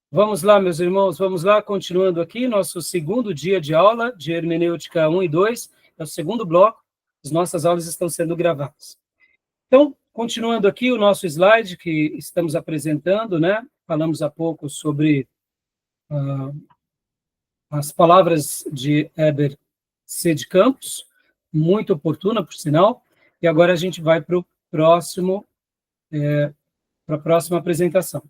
Vamos lá, meus irmãos, vamos lá, continuando aqui, nosso segundo dia de aula de Hermenêutica 1 e 2, é o segundo bloco, as nossas aulas estão sendo gravadas. Então, continuando aqui o nosso slide que estamos apresentando, né? Falamos há pouco sobre as palavras de Heber C. de Campos, muito oportuna, por sinal, e agora a gente vai para a próxima apresentação.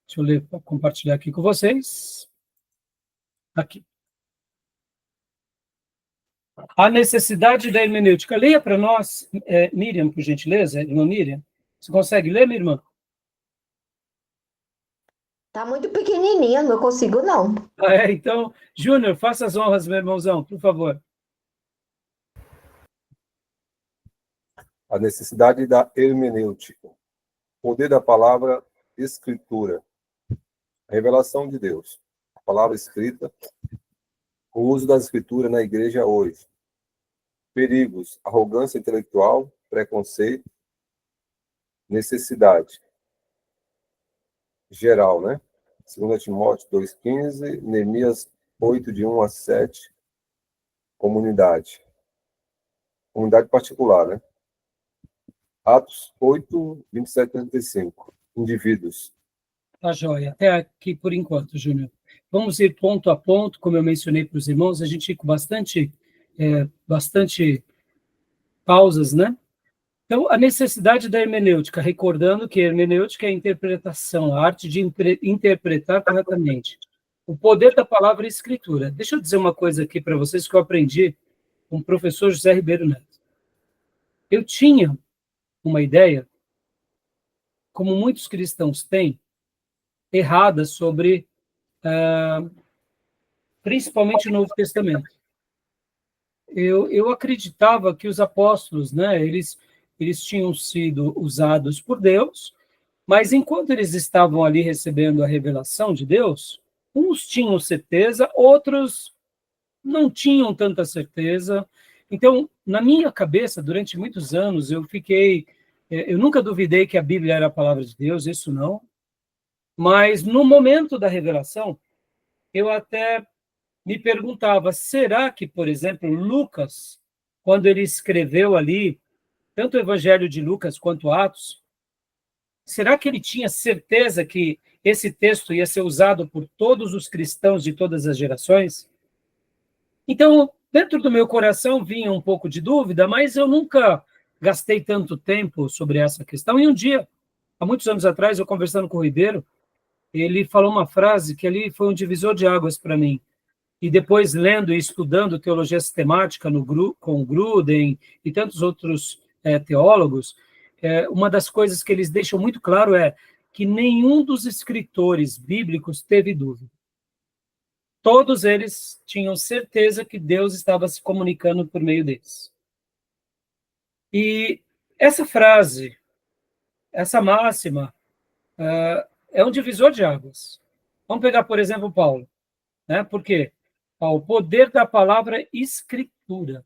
Deixa eu ler, compartilhar aqui com vocês. Aqui. A necessidade da hermenêutica. Leia para nós, Miriam, por gentileza, irmã Miriam. Você consegue ler, minha irmã? Tá muito pequenininha, não consigo não. Então, Júnior, faça as honras, meu irmãozão, por favor. A necessidade da hermenêutica. Poder da palavra escritura. A revelação de Deus. A palavra escrita. O uso da escritura na igreja hoje. Perigos, arrogância intelectual, preconceito, necessidade. Geral, né? 2 Timóteo 2,15, Neemias 8, de 1 a 7, comunidade. Comunidade particular, né? Atos 8, 27 a 35, indivíduos. Tá joia. Até aqui por enquanto, Júnior. Vamos ir ponto a ponto, como eu mencionei para os irmãos, a gente com bastante pausas, né? Então, a necessidade da hermenêutica, recordando que a hermenêutica é a interpretação, a arte de interpretar corretamente. O poder da palavra e escritura. Deixa eu dizer uma coisa aqui para vocês que eu aprendi com o professor José Ribeiro Neto. Eu tinha uma ideia, como muitos cristãos têm, errada sobre, principalmente o Novo Testamento. Eu acreditava que os apóstolos, né, eles tinham sido usados por Deus, mas enquanto eles estavam ali recebendo a revelação de Deus, uns tinham certeza, outros não tinham tanta certeza. Então, na minha cabeça, durante muitos anos, eu nunca duvidei que a Bíblia era a palavra de Deus, isso não, mas no momento da revelação, eu até me perguntava, será que, por exemplo, Lucas, quando ele escreveu ali, tanto o Evangelho de Lucas quanto Atos, será que ele tinha certeza que esse texto ia ser usado por todos os cristãos de todas as gerações? Então, dentro do meu coração vinha um pouco de dúvida, mas eu nunca gastei tanto tempo sobre essa questão. E um dia, há muitos anos atrás, eu conversando com o Ribeiro, ele falou uma frase que ali foi um divisor de águas para mim. E depois, lendo e estudando teologia sistemática com Gruden e tantos outros teólogos, uma das coisas que eles deixam muito claro é que nenhum dos escritores bíblicos teve dúvida. Todos eles tinham certeza que Deus estava se comunicando por meio deles. E essa frase, essa máxima, é um divisor de águas. Vamos pegar, por exemplo, Paulo. Né? Por quê? O poder da palavra escritura.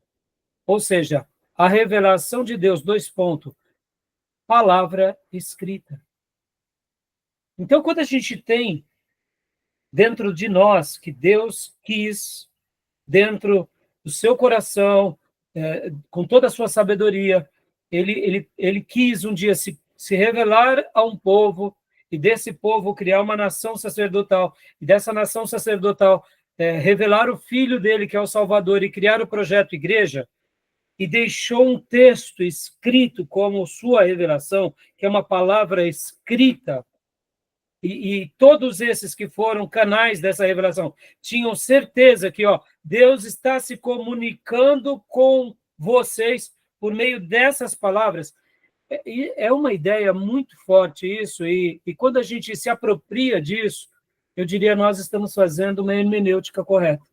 Ou seja, a revelação de Deus, palavra escrita. Então, quando a gente tem dentro de nós que Deus quis, dentro do seu coração, com toda a sua sabedoria, ele quis um dia se revelar a um povo, e desse povo criar uma nação sacerdotal, e dessa nação sacerdotal revelar o Filho dele, que é o Salvador, e criar o projeto Igreja, e deixou um texto escrito como sua revelação, que é uma palavra escrita, e todos esses que foram canais dessa revelação tinham certeza que Deus está se comunicando com vocês por meio dessas palavras. É uma ideia muito forte isso, e quando a gente se apropria disso, eu diria, nós estamos fazendo uma hermenêutica correta.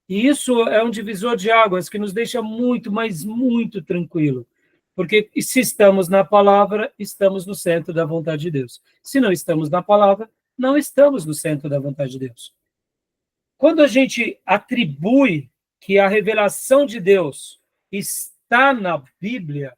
E isso é um divisor de águas que nos deixa muito, mas muito tranquilo. Porque se estamos na palavra, estamos no centro da vontade de Deus. Se não estamos na palavra, não estamos no centro da vontade de Deus. Quando a gente atribui que a revelação de Deus está na Bíblia,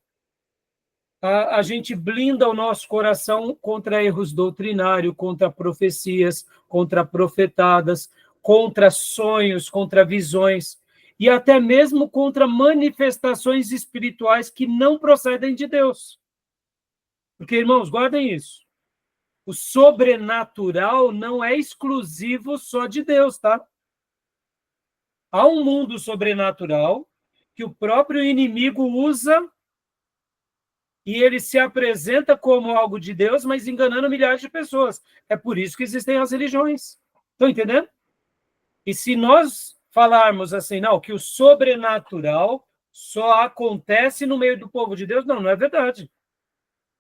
a gente blinda o nosso coração contra erros doutrinários, contra profecias, contra profetadas, contra sonhos, contra visões, e até mesmo contra manifestações espirituais que não procedem de Deus. Porque, irmãos, guardem isso. O sobrenatural não é exclusivo só de Deus, tá? Há um mundo sobrenatural que o próprio inimigo usa e ele se apresenta como algo de Deus, mas enganando milhares de pessoas. É por isso que existem as religiões. Estão entendendo? E se nós falarmos assim, não, que o sobrenatural só acontece no meio do povo de Deus, não é verdade.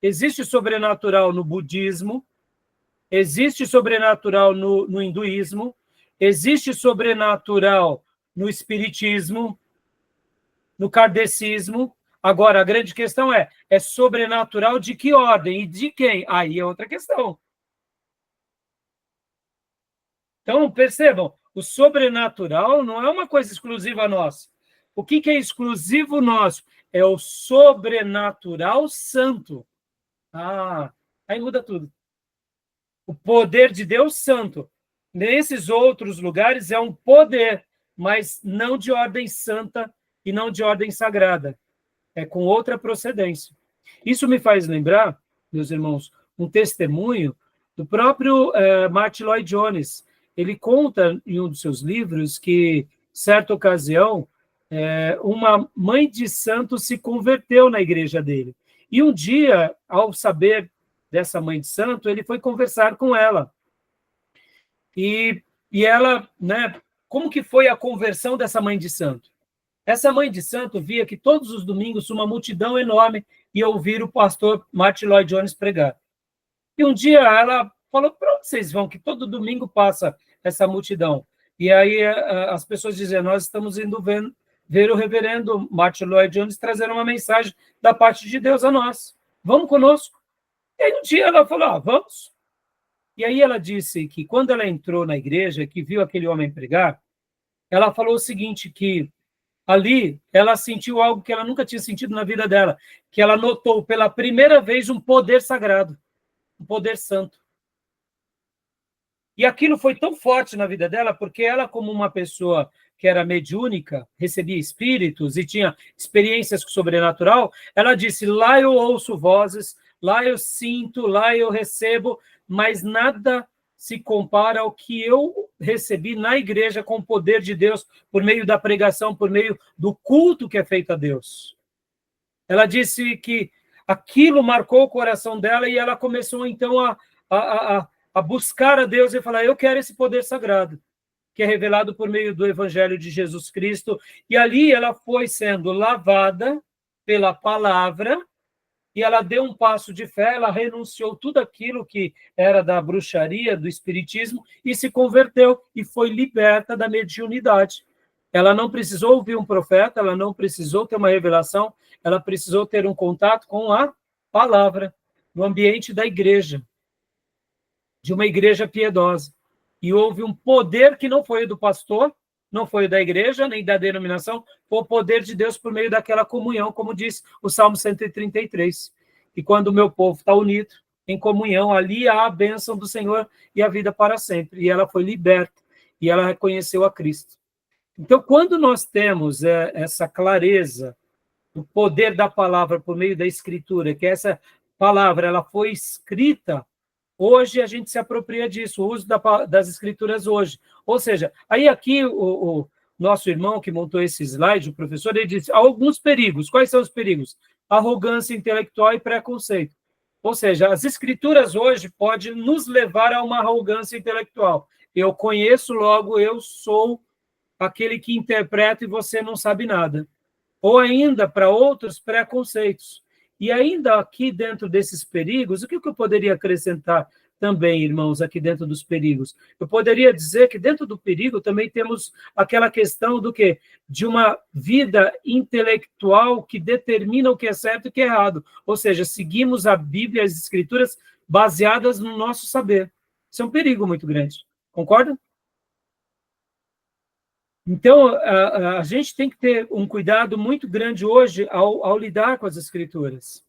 Existe sobrenatural no budismo, existe sobrenatural no hinduísmo, existe sobrenatural no espiritismo, no kardecismo. Agora, a grande questão é sobrenatural de que ordem e de quem? Aí é outra questão. Então, percebam, o sobrenatural não é uma coisa exclusiva nossa. O que é exclusivo nosso? É o sobrenatural santo. Aí muda tudo. O poder de Deus santo. Nesses outros lugares é um poder, mas não de ordem santa e não de ordem sagrada. É com outra procedência. Isso me faz lembrar, meus irmãos, um testemunho do próprio Martin Lloyd Jones. Ele conta em um dos seus livros que, certa ocasião, uma mãe de santo se converteu na igreja dele. E um dia, ao saber dessa mãe de santo, ele foi conversar com ela. E ela, né, como que foi a conversão dessa mãe de santo? Essa mãe de santo via que todos os domingos uma multidão enorme ia ouvir o pastor Martin Lloyd Jones pregar. E um dia ela falou, para onde vocês vão? Que todo domingo passa essa multidão. E aí as pessoas diziam, nós estamos indo ver o reverendo Martin Lloyd Jones trazer uma mensagem da parte de Deus a nós. Vamos conosco. E aí um dia ela falou, vamos. E aí ela disse que quando ela entrou na igreja, que viu aquele homem pregar, ela falou o seguinte, que ali ela sentiu algo que ela nunca tinha sentido na vida dela, que ela notou pela primeira vez um poder sagrado, um poder santo. E aquilo foi tão forte na vida dela, porque ela, como uma pessoa que era mediúnica, recebia espíritos e tinha experiências com o sobrenatural, ela disse, lá eu ouço vozes, lá eu sinto, lá eu recebo, mas nada se compara ao que eu recebi na igreja com o poder de Deus, por meio da pregação, por meio do culto que é feito a Deus. Ela disse que aquilo marcou o coração dela e ela começou, então, a buscar a Deus e falar, eu quero esse poder sagrado, que é revelado por meio do Evangelho de Jesus Cristo. E ali ela foi sendo lavada pela palavra, e ela deu um passo de fé, ela renunciou tudo aquilo que era da bruxaria, do espiritismo, e se converteu, e foi liberta da mediunidade. Ela não precisou ouvir um profeta, ela não precisou ter uma revelação, ela precisou ter um contato com a palavra, no ambiente da igreja, de uma igreja piedosa. E houve um poder que não foi do pastor, não foi da igreja, nem da denominação, foi o poder de Deus por meio daquela comunhão, como diz o Salmo 133. E quando o meu povo está unido, em comunhão, ali há a bênção do Senhor e a vida para sempre. E ela foi liberta, e ela reconheceu a Cristo. Então, quando nós temos essa clareza do poder da palavra por meio da Escritura, que essa palavra ela foi escrita, hoje a gente se apropria disso, o uso das Escrituras hoje. Ou seja, aí aqui o nosso irmão que montou esse slide, o professor, ele disse, há alguns perigos. Quais são os perigos? Arrogância intelectual e preconceito. Ou seja, as Escrituras hoje podem nos levar a uma arrogância intelectual. Eu conheço, logo eu sou aquele que interpreta e você não sabe nada. Ou ainda, para outros, preconceitos. E ainda aqui dentro desses perigos, o que eu poderia acrescentar também, irmãos, aqui dentro dos perigos? Eu poderia dizer que dentro do perigo também temos aquela questão do quê? De uma vida intelectual que determina o que é certo e o que é errado. Ou seja, seguimos a Bíblia e as Escrituras baseadas no nosso saber. Isso é um perigo muito grande. Concorda? Então, a gente tem que ter um cuidado muito grande hoje ao lidar com as Escrituras.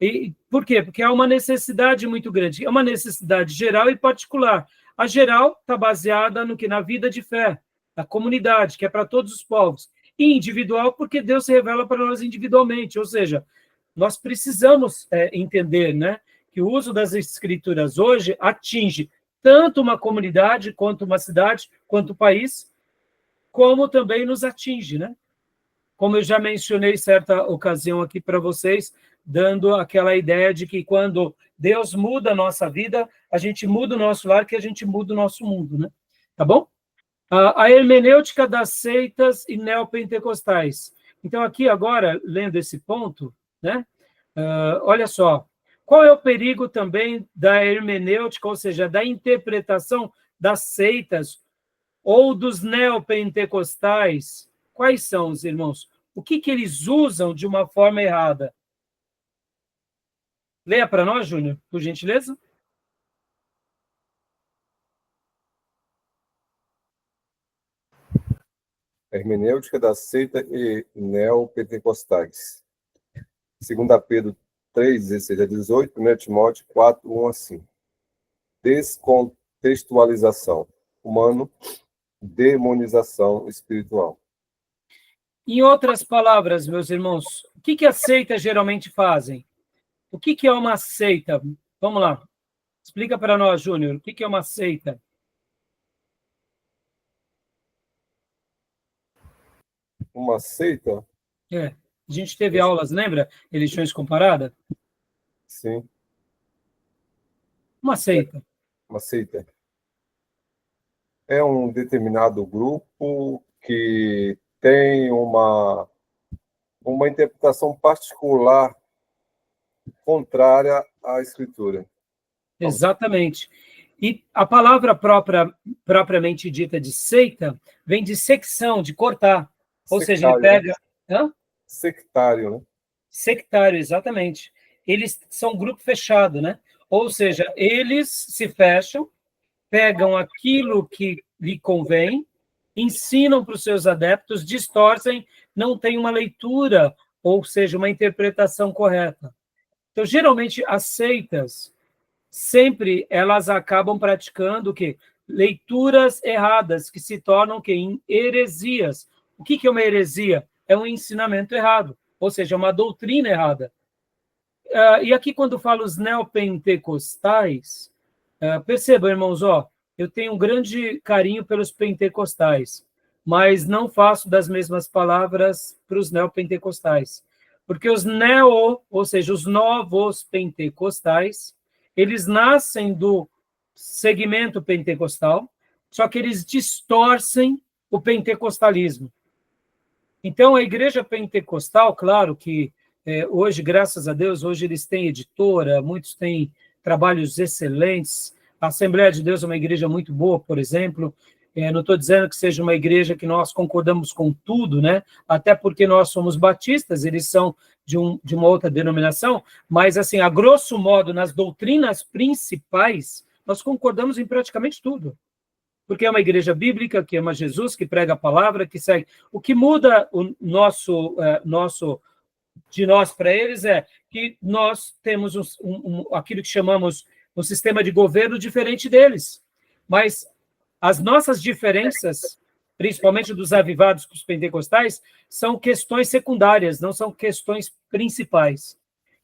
E por quê? Porque há uma necessidade muito grande. É uma necessidade geral e particular. A geral está baseada no que? Na vida de fé, da comunidade, que é para todos os povos. E individual, porque Deus se revela para nós individualmente. Ou seja, nós precisamos entender, né, que o uso das escrituras hoje atinge tanto uma comunidade, quanto uma cidade, quanto o país, como também nos atinge, né? Como eu já mencionei certa ocasião aqui para vocês, dando aquela ideia de que quando Deus muda a nossa vida, a gente muda o nosso lar, que a gente muda o nosso mundo, né? Tá bom? A hermenêutica das seitas e neopentecostais. Então, aqui agora, lendo esse ponto, né? Olha só, qual é o perigo também da hermenêutica, ou seja, da interpretação das seitas ou dos neopentecostais? Quais são, os irmãos? O que eles usam de uma forma errada? Leia para nós, Júnior, por gentileza. Hermenêutica da seita e neopentecostais. 2 Pedro 3, 16 a 18, 1 Timóteo 4, 1 a 5. Descontextualização. Humano, demonização espiritual. Em outras palavras, meus irmãos, o que as seitas geralmente fazem? O que é uma seita? Vamos lá. Explica para nós, Júnior, o que é uma seita? Uma seita? A gente teve aulas, lembra? Religiões comparadas? Sim. Uma seita. Uma seita. É um determinado grupo que tem uma interpretação particular contrária à Escritura. Exatamente. E a palavra propriamente dita de seita vem de secção, de cortar. Ou seja, ele pega... Hã? Sectário, né? Sectário, exatamente. Eles são um grupo fechado, né? Ou seja, eles se fecham, pegam aquilo que lhe convém, ensinam para os seus adeptos, distorcem, não tem uma leitura, ou seja, uma interpretação correta. Então, geralmente, as seitas, sempre elas acabam praticando o quê? Leituras erradas, que se tornam o quê? Em heresias. O que é uma heresia? É um ensinamento errado, ou seja, uma doutrina errada. E aqui, quando falo os neopentecostais, percebam, irmãos, eu tenho um grande carinho pelos pentecostais, mas não faço das mesmas palavras para os neopentecostais. Porque os ou seja, os novos pentecostais, eles nascem do segmento pentecostal, só que eles distorcem o pentecostalismo. Então, a igreja pentecostal, claro que hoje, graças a Deus, hoje eles têm editora, muitos têm trabalhos excelentes. A Assembleia de Deus é uma igreja muito boa, por exemplo. Não estou dizendo que seja uma igreja que nós concordamos com tudo, né? Até porque nós somos batistas, eles são de uma outra denominação, mas, assim, a grosso modo, nas doutrinas principais, nós concordamos em praticamente tudo. Porque é uma igreja bíblica, que ama Jesus, que prega a palavra, que segue. O que muda o de nós para eles é que nós temos aquilo que chamamos um sistema de governo diferente deles. Mas as nossas diferenças, principalmente dos avivados com os pentecostais, são questões secundárias, não são questões principais.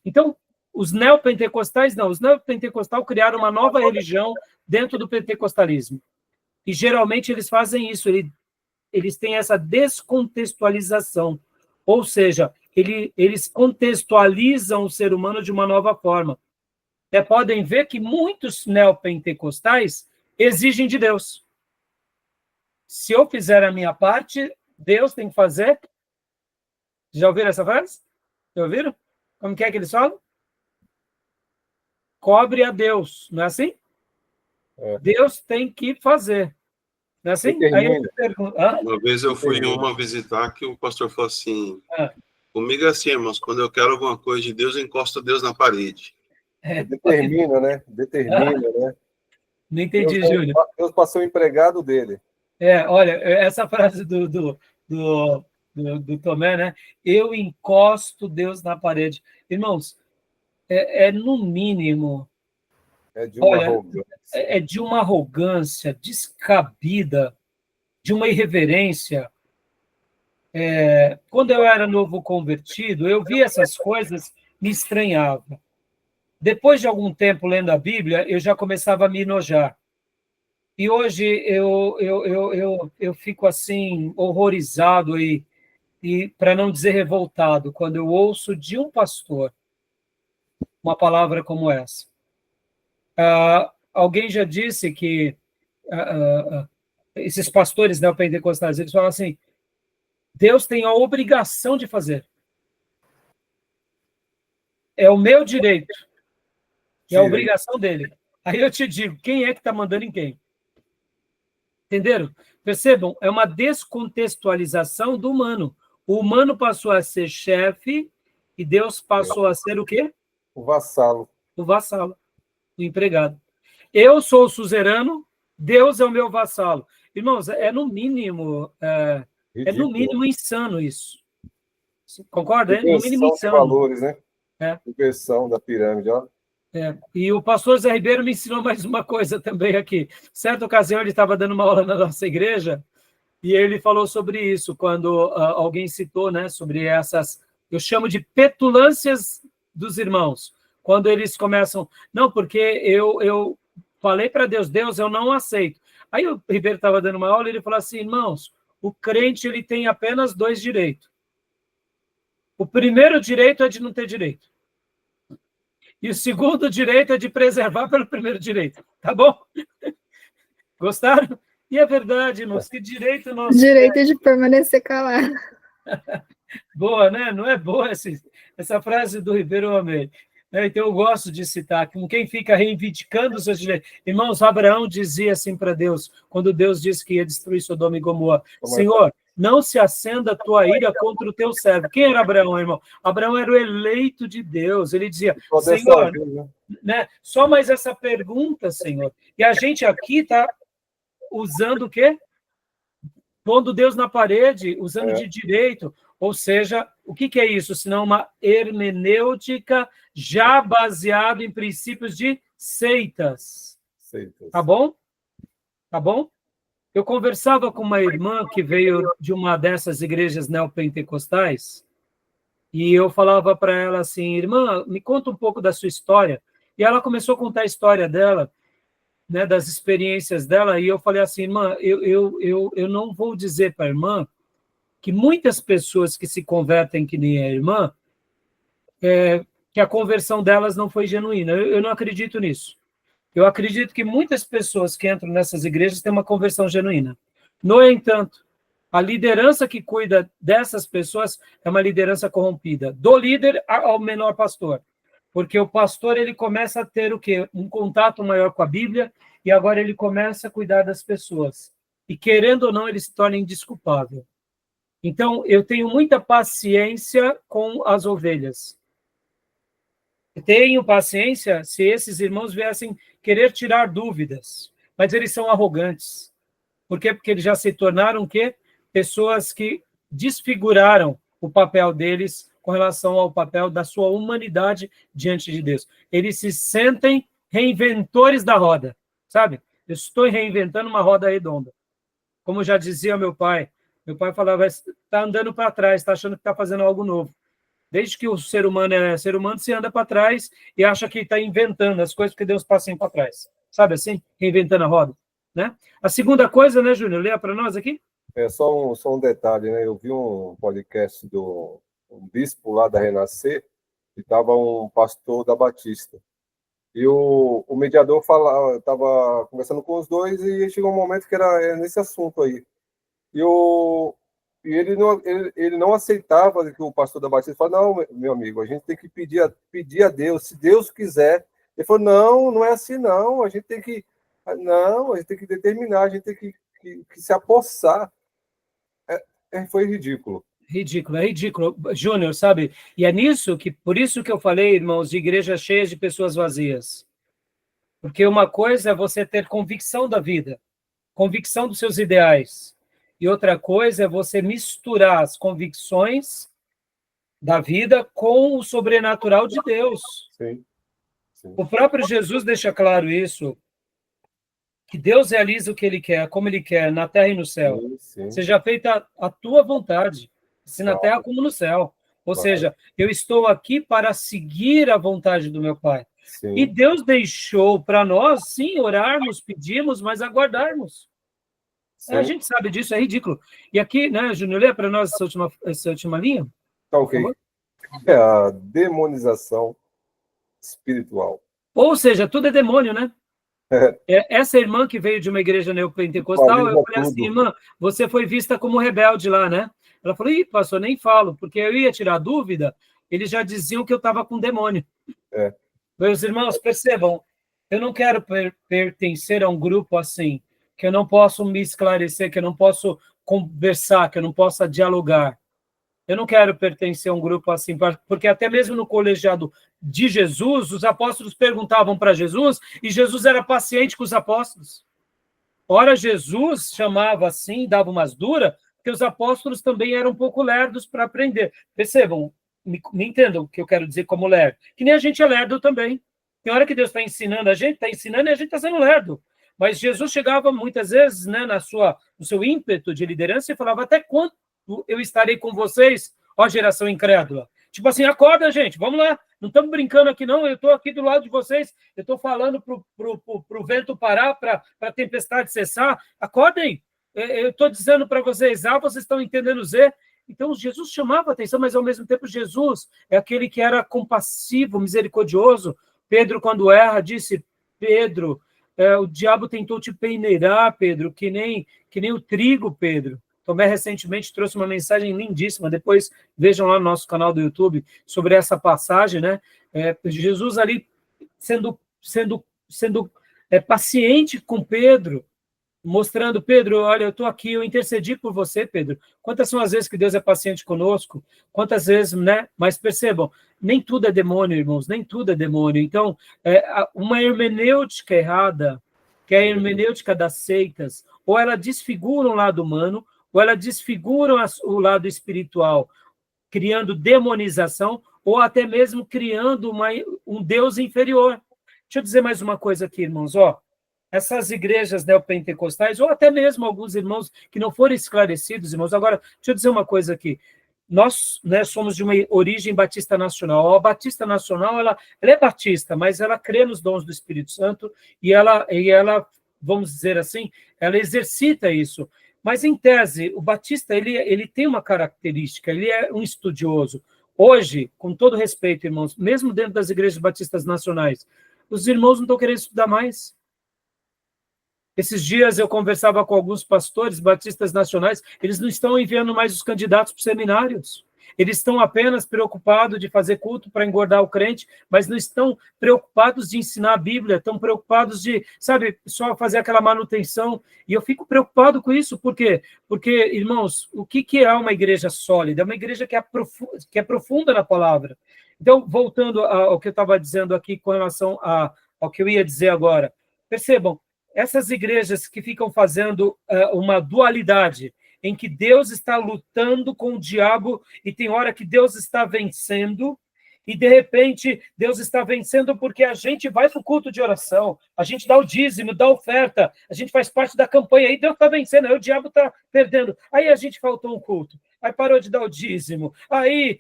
Então, os neopentecostais não. Os neopentecostais criaram uma nova religião dentro do pentecostalismo. E, geralmente, eles fazem isso, eles têm essa descontextualização. Ou seja, eles contextualizam o ser humano de uma nova forma. Podem ver que muitos neopentecostais exigem de Deus. Se eu fizer a minha parte, Deus tem que fazer. Já ouviram essa frase? Já ouviram? Como que é que eles falam? Cobre a Deus, não é assim? Deus tem que fazer. Não é assim? Aí eu te pergunto, uma vez eu fui em uma visitar que o pastor falou assim, comigo é assim, irmãos, quando eu quero alguma coisa de Deus, eu encosto Deus na parede. Determina, né? Né? Não entendi, Júlio. Deus passou o empregado dele. Olha, essa frase do Tomé, né? Eu encosto Deus na parede. Irmãos, no mínimo, É de uma olha, arrogância. é de uma arrogância descabida, de uma irreverência. Quando eu era novo convertido, eu vi essas coisas, me estranhava. Depois de algum tempo lendo a Bíblia, eu já começava a me enojar. E hoje eu fico assim, horrorizado e para não dizer revoltado, quando eu ouço de um pastor uma palavra como essa. Alguém já disse que esses pastores neopentecostais, eles falam assim, Deus tem a obrigação de fazer. É o meu direito. É a obrigação dele. Aí eu te digo, quem é que está mandando em quem? Entenderam? Percebam, é uma descontextualização do humano. O humano passou a ser chefe e Deus passou a ser o quê? O vassalo. O vassalo, o empregado. Eu sou o suzerano, Deus é o meu vassalo. Irmãos, no mínimo insano isso. Concorda? É no mínimo insano. De valores, né? É. Inversão da pirâmide, ó. E o pastor Zé Ribeiro me ensinou mais uma coisa também aqui. Certa ocasião, ele estava dando uma aula na nossa igreja e ele falou sobre isso, quando alguém citou, né, sobre essas, eu chamo de petulâncias dos irmãos, quando eles começam, não, porque eu falei para Deus, eu não aceito. Aí o Ribeiro estava dando uma aula e ele falou assim, irmãos, o crente ele tem apenas 2 direitos. O primeiro direito é de não ter direito. E o segundo direito é de preservar pelo primeiro direito. Tá bom? Gostaram? E é verdade, irmãos, que direito nós Direito de permanecer calado. Boa, né? Não é boa essa frase do Ribeiro, eu amei. Então, eu gosto de citar, com quem fica reivindicando os seus direitos. Irmãos, Abraão dizia assim para Deus, quando Deus disse que ia destruir Sodoma e Gomorra, Senhor, não se acenda a tua ira contra o teu servo. Quem era Abraão, irmão? Abraão era o eleito de Deus. Ele dizia, Senhor, né? Só mais essa pergunta, Senhor. E a gente aqui está usando o quê? Pondo Deus na parede, usando de direito. Ou seja, o que é isso? Senão uma hermenêutica já baseada em princípios de seitas. Tá bom? Tá bom? Eu conversava com uma irmã que veio de uma dessas igrejas neopentecostais e eu falava para ela assim, irmã, me conta um pouco da sua história. E ela começou a contar a história dela, né, das experiências dela, e eu falei assim, irmã, eu não vou dizer para a irmã que muitas pessoas que se convertem que nem a irmã, que a conversão delas não foi genuína. Eu não acredito nisso. Eu acredito que muitas pessoas que entram nessas igrejas têm uma conversão genuína. No entanto, a liderança que cuida dessas pessoas é uma liderança corrompida. Do líder ao menor pastor. Porque o pastor ele começa a ter o quê? Um contato maior com a Bíblia e agora ele começa a cuidar das pessoas. E querendo ou não, ele se torna indesculpável. Então, eu tenho muita paciência com as ovelhas. Tenho paciência se esses irmãos viessem querer tirar dúvidas, mas eles são arrogantes. Por quê? Porque eles já se tornaram o quê? Pessoas que desfiguraram o papel deles com relação ao papel da sua humanidade diante de Deus. Eles se sentem reinventores da roda, sabe? Eu estou reinventando uma roda redonda. Como já dizia meu pai falava, está andando para trás, está achando que está fazendo algo novo. Desde que o ser humano é ser humano, se anda para trás e acha que está inventando as coisas que Deus passa para trás. Sabe assim? Reinventando a roda. Né? A segunda coisa, né, Júnior? Leia para nós aqui. Só um detalhe, né? Eu vi um podcast do um bispo lá da Renascer e estava um pastor da Batista. E o mediador estava conversando com os dois e chegou um momento que era nesse assunto aí. E ele não aceitava que o pastor da Batista falou, não, meu amigo, a gente tem que pedir a Deus, se Deus quiser. Ele falou, não é assim, não, a gente tem que determinar, a gente tem que se apossar. Foi ridículo. É ridículo. Júnior, sabe? E é por isso que eu falei, irmãos, de igrejas cheias de pessoas vazias. Porque uma coisa é você ter convicção da vida, convicção dos seus ideais. E outra coisa é você misturar as convicções da vida com o sobrenatural de Deus. Sim. Sim. O próprio Jesus deixa claro isso, que Deus realiza o que Ele quer, como Ele quer, na terra e no céu. Sim, sim. Seja feita a tua vontade, assim na terra como no céu. Ou seja, eu estou aqui para seguir a vontade do meu Pai. Sim. E Deus deixou para nós, sim, orarmos, pedirmos, mas aguardarmos. A gente sabe disso, é ridículo. E aqui, né, Júnior, lê para nós essa última linha? Tá ok. É a demonização espiritual. Ou seja, tudo é demônio, né? Essa irmã que veio de uma igreja neopentecostal, eu falei assim, irmã, você foi vista como rebelde lá, né? Ela falou, pastor, nem falo, porque eu ia tirar dúvida, eles já diziam que eu estava com demônio. Meus irmãos, percebam, eu não quero pertencer a um grupo assim, que eu não posso me esclarecer, que eu não posso conversar, que eu não possa dialogar. Eu não quero pertencer a um grupo assim, porque até mesmo no colegiado de Jesus, os apóstolos perguntavam para Jesus, e Jesus era paciente com os apóstolos. Ora, Jesus chamava assim, dava umas duras, porque os apóstolos também eram um pouco lerdos para aprender. Percebam, me entendam o que eu quero dizer como lerdo. Que nem a gente é lerdo também. Tem hora que Deus está ensinando a gente, está ensinando e a gente está sendo lerdo. Mas Jesus chegava muitas vezes, né, no seu ímpeto de liderança e falava, até quando eu estarei com vocês, ó geração incrédula. Tipo assim, acorda, gente, vamos lá. Não estamos brincando aqui, não. Eu estou aqui do lado de vocês. Eu estou falando pro vento parar, para a tempestade cessar. Acordem. Eu estou dizendo para vocês A, vocês estão entendendo Z. Então, Jesus chamava a atenção, mas, ao mesmo tempo, Jesus é aquele que era compassivo, misericordioso. Pedro, quando erra, disse, Pedro, o diabo tentou te peneirar, Pedro, que nem o trigo, Pedro. Tomé recentemente trouxe uma mensagem lindíssima, depois vejam lá no nosso canal do YouTube sobre essa passagem, né? Jesus ali sendo paciente com Pedro, mostrando, Pedro, olha, eu estou aqui, eu intercedi por você, Pedro. Quantas são as vezes que Deus é paciente conosco? Quantas vezes, né? Mas percebam, nem tudo é demônio, irmãos, nem tudo é demônio. Então, uma hermenêutica errada, que é a hermenêutica das seitas, ou ela desfigura um lado humano, ou ela desfigura o lado espiritual, criando demonização, ou até mesmo criando um Deus inferior. Deixa eu dizer mais uma coisa aqui, irmãos. Essas igrejas neopentecostais, ou até mesmo alguns irmãos que não foram esclarecidos, irmãos. Agora, deixa eu dizer uma coisa aqui. Nós, né, somos de uma origem batista nacional. A Batista Nacional, ela é batista, mas ela crê nos dons do Espírito Santo e ela, vamos dizer assim, ela exercita isso. Mas, em tese, o batista ele tem uma característica, ele é um estudioso. Hoje, com todo respeito, irmãos, mesmo dentro das igrejas batistas nacionais, os irmãos não estão querendo estudar mais. Esses dias eu conversava com alguns pastores batistas nacionais, eles não estão enviando mais os candidatos para os seminários. Eles estão apenas preocupados de fazer culto para engordar o crente, mas não estão preocupados de ensinar a Bíblia, estão preocupados de, sabe, só fazer aquela manutenção. E eu fico preocupado com isso, por quê? Porque, irmãos, o que é uma igreja sólida? É uma igreja que é profunda na palavra. Então, voltando ao que eu estava dizendo aqui com relação ao que eu ia dizer agora, percebam, essas igrejas que ficam fazendo uma dualidade, em que Deus está lutando com o diabo e tem hora que Deus está vencendo, e de repente Deus está vencendo porque a gente vai para o culto de oração, a gente dá o dízimo, dá a oferta, a gente faz parte da campanha, aí Deus está vencendo, aí o diabo está perdendo, aí a gente faltou um culto, aí parou de dar o dízimo, aí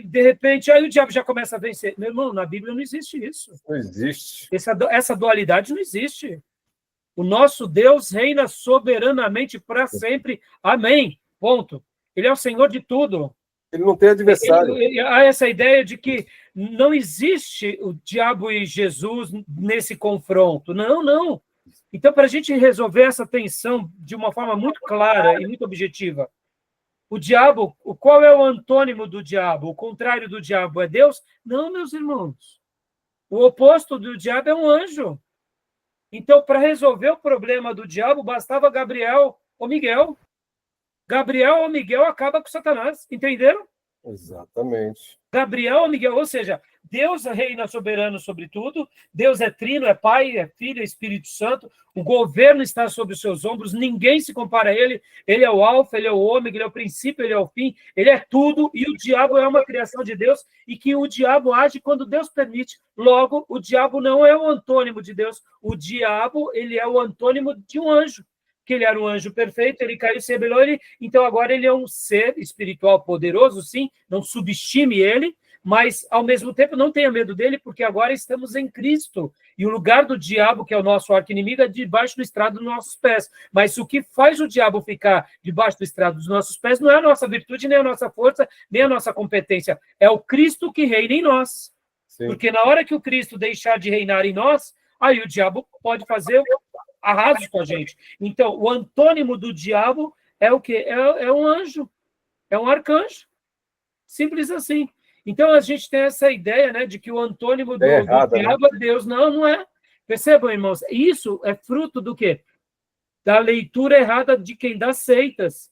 de repente, aí o diabo já começa a vencer. Meu irmão, na Bíblia não existe isso. Não existe. Essa dualidade não existe. O nosso Deus reina soberanamente para sempre. Amém. Ponto. Ele é o Senhor de tudo. Ele não tem adversário. Há essa ideia de que não existe o diabo e Jesus nesse confronto. Não, não. Então, para a gente resolver essa tensão de uma forma muito clara e muito objetiva, o diabo, qual é o antônimo do diabo? O contrário do diabo é Deus? Não, meus irmãos. O oposto do diabo é um anjo. Então, para resolver o problema do diabo, bastava Gabriel ou Miguel. Gabriel ou Miguel acaba com Satanás, entenderam? Exatamente. Gabriel ou Miguel, ou seja, Deus reina soberano sobre tudo, Deus é trino, é Pai, é Filho, é Espírito Santo, o governo está sobre os seus ombros, ninguém se compara a ele, ele é o alfa, ele é o ômega, ele é o princípio, ele é o fim, ele é tudo, e o diabo é uma criação de Deus, e que o diabo age quando Deus permite. Logo, o diabo não é o antônimo de Deus, o diabo, ele é o antônimo de um anjo, que ele era um anjo perfeito, ele caiu, se rebelou, então agora ele é um ser espiritual poderoso, sim, não subestime ele, mas, ao mesmo tempo, não tenha medo dele, porque agora estamos em Cristo. E o lugar do diabo, que é o nosso arqui-inimigo, é debaixo do estrado dos nossos pés. Mas o que faz o diabo ficar debaixo do estrado dos nossos pés não é a nossa virtude, nem a nossa força, nem a nossa competência. É o Cristo que reina em nós. Sim. Porque na hora que o Cristo deixar de reinar em nós, aí o diabo pode fazer arraso com a gente. Então, o antônimo do diabo é o quê? É um anjo, é um arcanjo. Simples assim. Então, a gente tem essa ideia, né, de que o antônimo do diabo é Deus. Não, não é. Percebam, irmãos? Isso é fruto do quê? Da leitura errada de quem? Das seitas.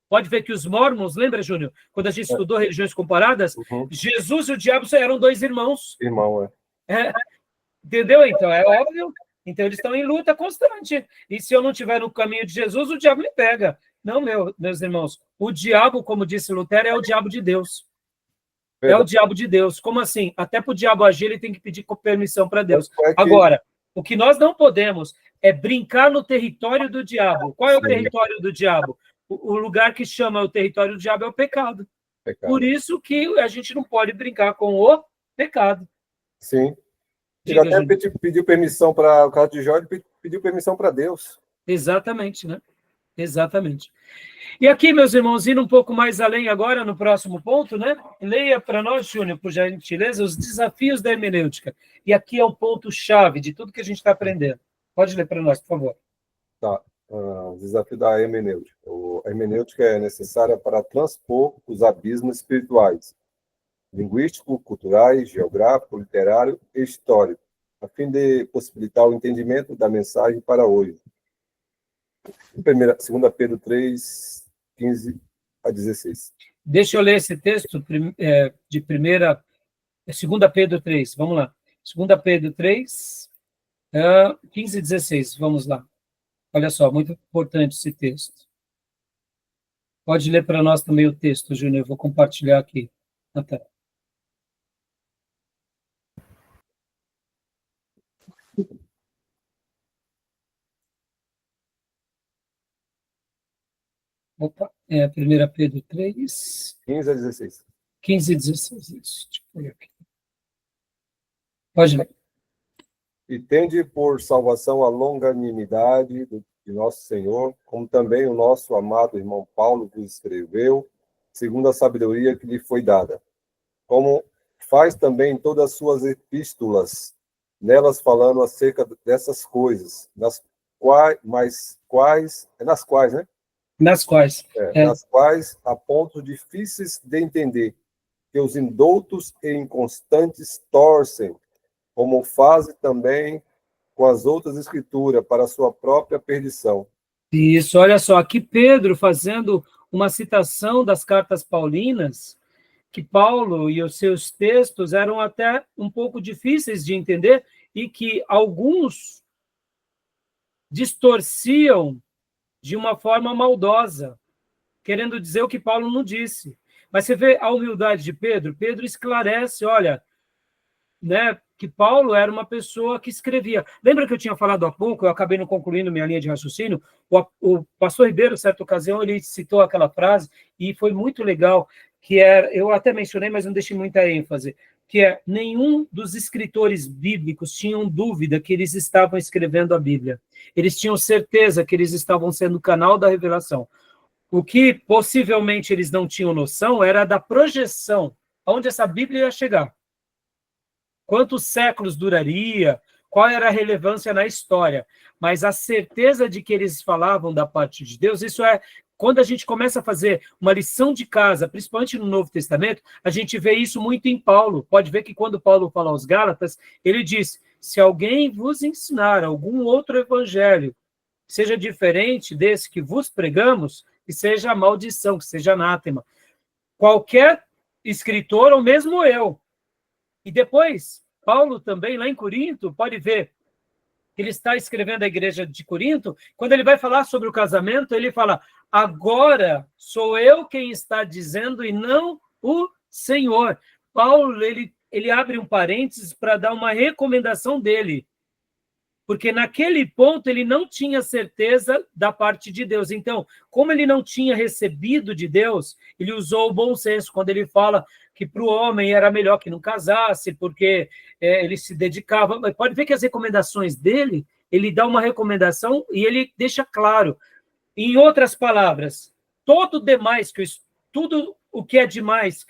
Pode ver que os mormons, lembra, Júnior? Quando a gente estudou religiões comparadas, Jesus e o diabo só eram dois irmãos. Irmão, Entendeu? Então, é óbvio. Então, eles estão em luta constante. E se eu não estiver no caminho de Jesus, o diabo me pega. Não, meus irmãos. O diabo, como disse Lutero, é o diabo de Deus. É o diabo de Deus. Como assim? Até para o diabo agir, ele tem que pedir permissão para Deus. Agora, o que nós não podemos é brincar no território do diabo. Qual é o território do diabo? O lugar que chama o território do diabo é o pecado. Por isso que a gente não pode brincar com o pecado. Sim. Ele até pediu permissão para o caso de Jó, ele pediu permissão para Deus. Exatamente, né? Exatamente. E aqui, meus irmãos, indo um pouco mais além agora, no próximo ponto, né? Leia para nós, Júnior, por gentileza, os desafios da hermenêutica. E aqui é o ponto-chave de tudo que a gente está aprendendo. Pode ler para nós, por favor. Tá. Desafio da hermenêutica. A hermenêutica é necessária para transpor os abismos espirituais, linguístico, culturais, geográfico, literário e histórico, a fim de possibilitar o entendimento da mensagem para hoje. 2 Pedro 3, 15 a 16. Deixa eu ler esse texto de 2 Pedro 3, vamos lá. 2 Pedro 3, 15 e 16, vamos lá. Olha só, muito importante esse texto. Pode ler para nós também o texto, Júnior, eu vou compartilhar aqui na tela. Opa, 1 Pedro 3... 15 a 16. 15 e 16, isso. Deixa eu aqui. Pode ler. E tende por salvação a longanimidade de nosso Senhor, como também o nosso amado irmão Paulo vos escreveu, segundo a sabedoria que lhe foi dada. Como faz também todas as suas epístolas, nelas falando acerca dessas coisas, nas quais, né? Nas quais. Nas quais há pontos difíceis de entender, que os indoutos e inconstantes torcem, como fazem também com as outras escrituras, para a sua própria perdição. Isso, olha só, aqui Pedro fazendo uma citação das cartas paulinas, que Paulo e os seus textos eram até um pouco difíceis de entender e que alguns distorciam de uma forma maldosa, querendo dizer o que Paulo não disse. Mas você vê a humildade de Pedro? Pedro esclarece, olha, né, que Paulo era uma pessoa que escrevia. Lembra que eu tinha falado há pouco, eu acabei não concluindo minha linha de raciocínio, o pastor Ribeiro, certa ocasião, ele citou aquela frase, e foi muito legal, que eu até mencionei, mas não deixei muita ênfase, que nenhum dos escritores bíblicos tinham dúvida que eles estavam escrevendo a Bíblia. Eles tinham certeza que eles estavam sendo o canal da revelação. O que possivelmente eles não tinham noção era da projeção, aonde essa Bíblia ia chegar. Quantos séculos duraria, qual era a relevância na história. Mas a certeza de que eles falavam da parte de Deus, isso quando a gente começa a fazer uma lição de casa, principalmente no Novo Testamento, a gente vê isso muito em Paulo. Pode ver que quando Paulo fala aos Gálatas, ele diz, se alguém vos ensinar algum outro evangelho, seja diferente desse que vos pregamos, que seja maldição, que seja anátema. Qualquer escritor, ou mesmo eu, E depois, Paulo também, lá em Corinto, pode ver, ele está escrevendo a igreja de Corinto, quando ele vai falar sobre o casamento, ele fala, agora sou eu quem está dizendo e não o Senhor. Paulo, ele abre um parênteses para dar uma recomendação dele, porque naquele ponto ele não tinha certeza da parte de Deus. Então, como ele não tinha recebido de Deus, ele usou o bom senso quando ele fala que para o homem era melhor que não casasse, porque ele se dedicava. Mas pode ver que as recomendações dele, ele dá uma recomendação e ele deixa claro. Em outras palavras, todo demais, tudo o que é demais,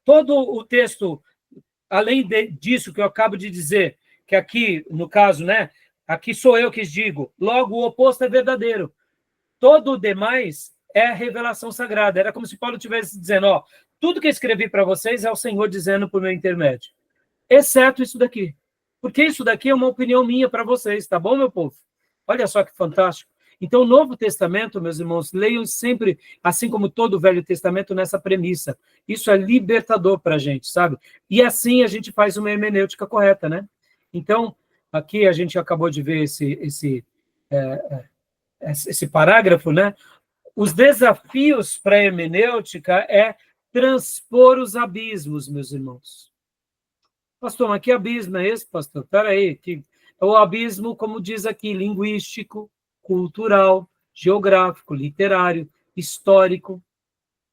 todo o texto, além disso que eu acabo de dizer, que aqui, no caso, né? Aqui sou eu que digo, logo o oposto é verdadeiro. Todo o demais é revelação sagrada. Era como se Paulo estivesse dizendo, ó, tudo que eu escrevi para vocês é o Senhor dizendo por meu intermédio. Exceto isso daqui. Porque isso daqui é uma opinião minha para vocês, tá bom, meu povo? Olha só que fantástico. Então, o Novo Testamento, meus irmãos, leiam sempre, assim como todo o Velho Testamento, nessa premissa. Isso é libertador para a gente, sabe? E assim a gente faz uma hermenêutica correta, né? Então, aqui a gente acabou de ver esse parágrafo, né? Os desafios para a hermenêutica é transpor os abismos, meus irmãos. Pastor, mas que abismo é esse, pastor? Espera aí, que é o abismo, como diz aqui, linguístico, cultural, geográfico, literário, histórico.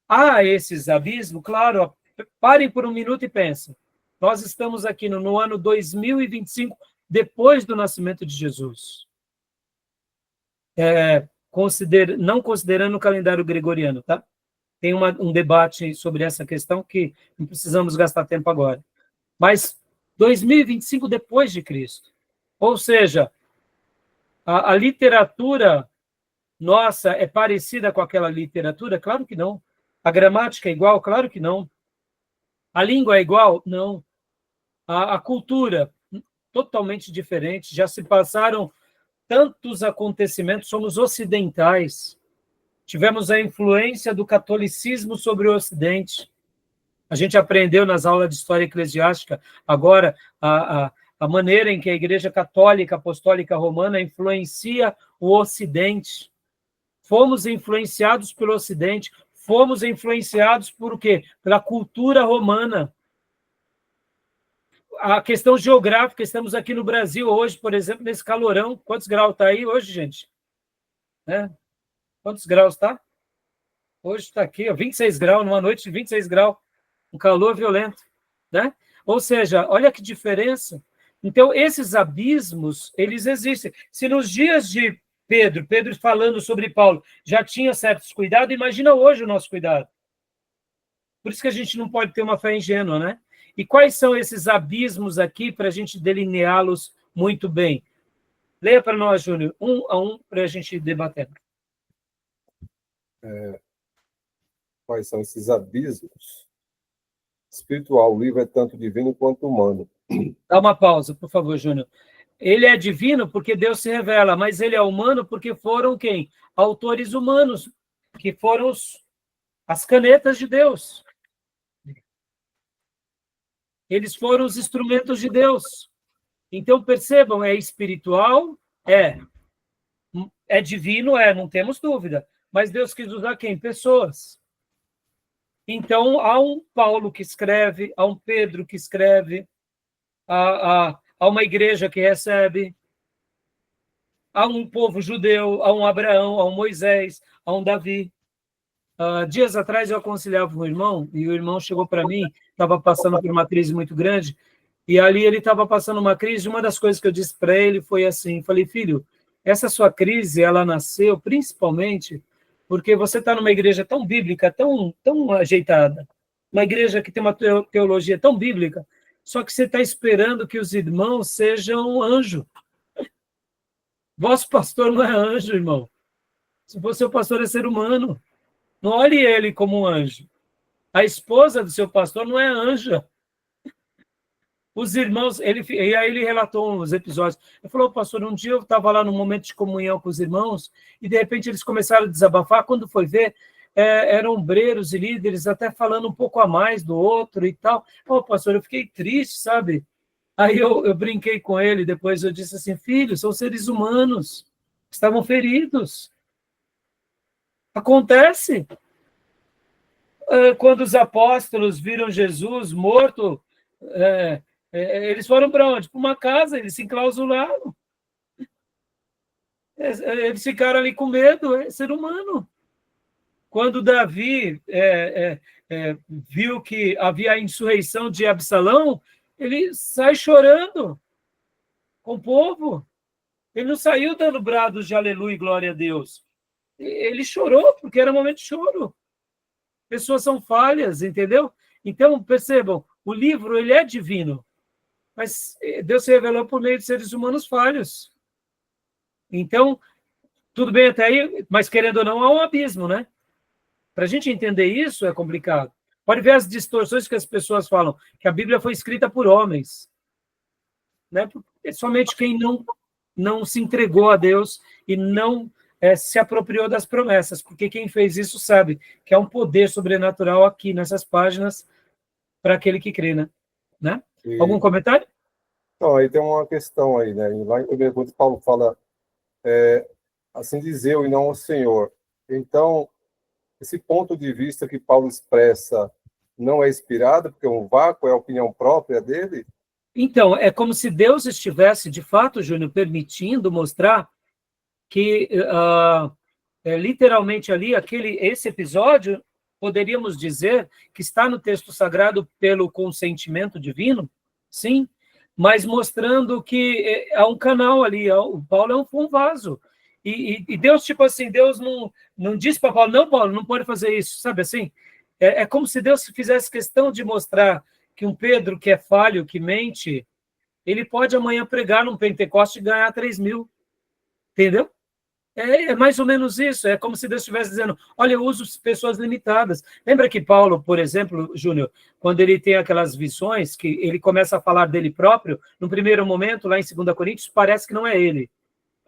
Há esses abismos, claro, ó, parem por um minuto e pensem. Nós estamos aqui no ano 2025, depois do nascimento de Jesus. Não considerando o calendário gregoriano, tá? Tem um debate sobre essa questão que não precisamos gastar tempo agora. Mas 2025 depois de Cristo. Ou seja, a literatura nossa é parecida com aquela literatura? Claro que não. A gramática é igual? Claro que não. A língua é igual? Não. A cultura, totalmente diferente. Já se passaram tantos acontecimentos, somos ocidentais. Tivemos a influência do catolicismo sobre o Ocidente. A gente aprendeu nas aulas de história eclesiástica agora a maneira em que a Igreja Católica Apostólica Romana influencia o Ocidente. Fomos influenciados pelo Ocidente, fomos influenciados por o quê? Pela cultura romana. A questão geográfica, estamos aqui no Brasil hoje, por exemplo, nesse calorão. Quantos graus está aí hoje, gente? Né? Quantos graus está? Hoje está aqui, ó, 26 graus, numa noite de 26 graus, um calor violento. Né? Ou seja, olha que diferença. Então, esses abismos, eles existem. Se nos dias de Pedro falando sobre Paulo, já tinha certos cuidados, imagina hoje o nosso cuidado. Por isso que a gente não pode ter uma fé ingênua, né? E quais são esses abismos aqui para a gente delineá-los muito bem? Leia para nós, Júnior, um a um, para a gente debater. Quais são esses abismos? Espiritual, o livro é tanto divino quanto humano. Dá uma pausa, por favor, Júnior. Ele é divino porque Deus se revela, mas ele é humano porque foram quem? Autores humanos, que foram as canetas de Deus. Eles foram os instrumentos de Deus. Então, percebam, é espiritual, é divino, não temos dúvida. Mas Deus quis usar quem? Pessoas. Então, há um Paulo que escreve, há um Pedro que escreve, há uma igreja que recebe, há um povo judeu, há um Abraão, há um Moisés, há um Davi. Dias atrás eu aconselhava um irmão, e o irmão chegou para mim, estava passando por uma crise muito grande, e ali ele estava passando uma crise, uma das coisas que eu disse para ele foi assim, falei, filho, essa sua crise, ela nasceu principalmente porque você está numa igreja tão bíblica, tão ajeitada, uma igreja que tem uma teologia tão bíblica, só que você está esperando que os irmãos sejam anjo. Vosso pastor não é anjo, irmão. Se fosse seu pastor, é ser humano. Não olhe ele como um anjo. A esposa do seu pastor não é anja. Os irmãos, e aí ele relatou uns episódios. Ele falou, pastor, um dia eu estava lá num momento de comunhão com os irmãos e de repente eles começaram a desabafar. Quando foi ver, eram obreiros e líderes até falando um pouco a mais do outro e tal. Pô, pastor, eu fiquei triste, sabe? Aí eu brinquei com ele, depois eu disse assim, filho, são seres humanos, estavam feridos. Acontece. Quando os apóstolos viram Jesus morto, eles foram para onde? Para uma casa, eles se enclausularam. Eles ficaram ali com medo, é ser humano. Quando Davi viu que havia a insurreição de Absalão, ele sai chorando com o povo. Ele não saiu dando brados de aleluia e glória a Deus. Ele chorou, porque era momento de choro. Pessoas são falhas, entendeu? Então, percebam, o livro ele é divino, mas Deus se revelou por meio de seres humanos falhos. Então, tudo bem até aí, mas querendo ou não, há um abismo, né? Para a gente entender isso é complicado. Pode ver as distorções que as pessoas falam, que a Bíblia foi escrita por homens. Né? Somente quem não se entregou a Deus e não se apropriou das promessas, porque quem fez isso sabe que há um poder sobrenatural aqui nessas páginas para aquele que crê, né? Algum comentário? Então, aí tem uma questão aí, né? Lá em 1 Coríntios, Paulo fala assim diz eu e não o Senhor. Então, esse ponto de vista que Paulo expressa não é inspirado, porque é um vácuo, é a opinião própria dele? Então, é como se Deus estivesse, de fato, Júnior, permitindo mostrar que, literalmente ali, esse episódio, poderíamos dizer que está no texto sagrado pelo consentimento divino, sim, mas mostrando que há um canal ali, o Paulo é um vaso. E Deus, tipo assim, Deus não disse para Paulo, não, Paulo, não pode fazer isso, sabe assim? É como se Deus fizesse questão de mostrar que um Pedro que é falho, que mente, ele pode amanhã pregar num Pentecoste e ganhar 3.000, entendeu? É mais ou menos isso, é como se Deus estivesse dizendo, olha, eu uso pessoas limitadas. Lembra que Paulo, por exemplo, Júnior, quando ele tem aquelas visões, que ele começa a falar dele próprio, no primeiro momento, lá em 2 Coríntios, parece que não é ele.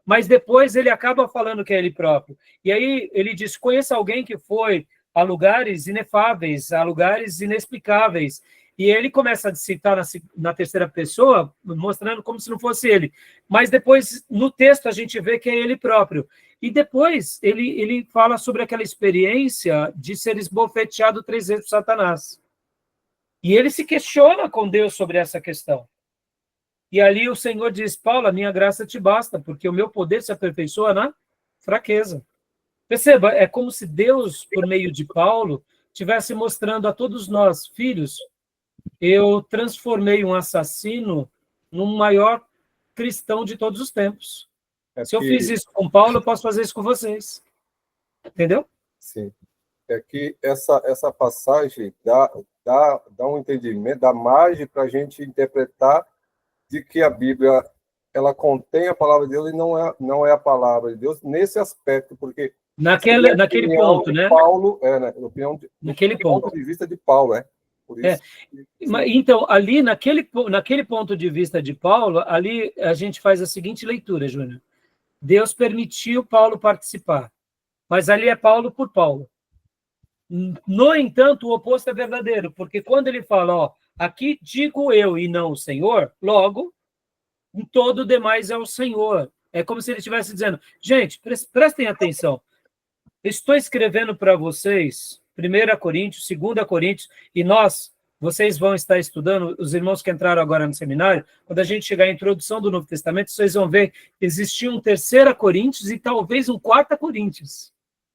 Mas depois ele acaba falando que é ele próprio. E aí ele diz, conheça alguém que foi a lugares inefáveis, a lugares inexplicáveis. E ele começa a citar na terceira pessoa, mostrando como se não fosse ele. Mas depois, no texto, a gente vê que é ele próprio. E depois, ele fala sobre aquela experiência de ser esbofeteado 3 vezes por Satanás. E ele se questiona com Deus sobre essa questão. E ali o Senhor diz, Paulo, a minha graça te basta, porque o meu poder se aperfeiçoa na fraqueza. Perceba, é como se Deus, por meio de Paulo, estivesse mostrando a todos nós, filhos, eu transformei um assassino num maior cristão de todos os tempos. Se eu fiz isso com Paulo, eu posso fazer isso com vocês. Entendeu? Sim. É que essa passagem dá um entendimento, dá margem para a gente interpretar de que a Bíblia ela contém a palavra de Deus e não é a palavra de Deus nesse aspecto, porque naquele ponto, né? Paulo, naquele ponto de vista de Paulo, por isso. Então, ali, naquele ponto de vista de Paulo, ali a gente faz a seguinte leitura, Júnior. Deus permitiu Paulo participar, mas ali é Paulo por Paulo. No entanto, o oposto é verdadeiro, porque quando ele fala, aqui digo eu e não o Senhor, logo, em todo o demais é o Senhor. É como se ele estivesse dizendo, gente, prestem atenção, estou escrevendo para vocês 1 Coríntios, 2 Coríntios, e vocês vão estar estudando, os irmãos que entraram agora no seminário, quando a gente chegar à introdução do Novo Testamento, vocês vão ver que existia um 3 Coríntios e talvez um 4 Coríntios.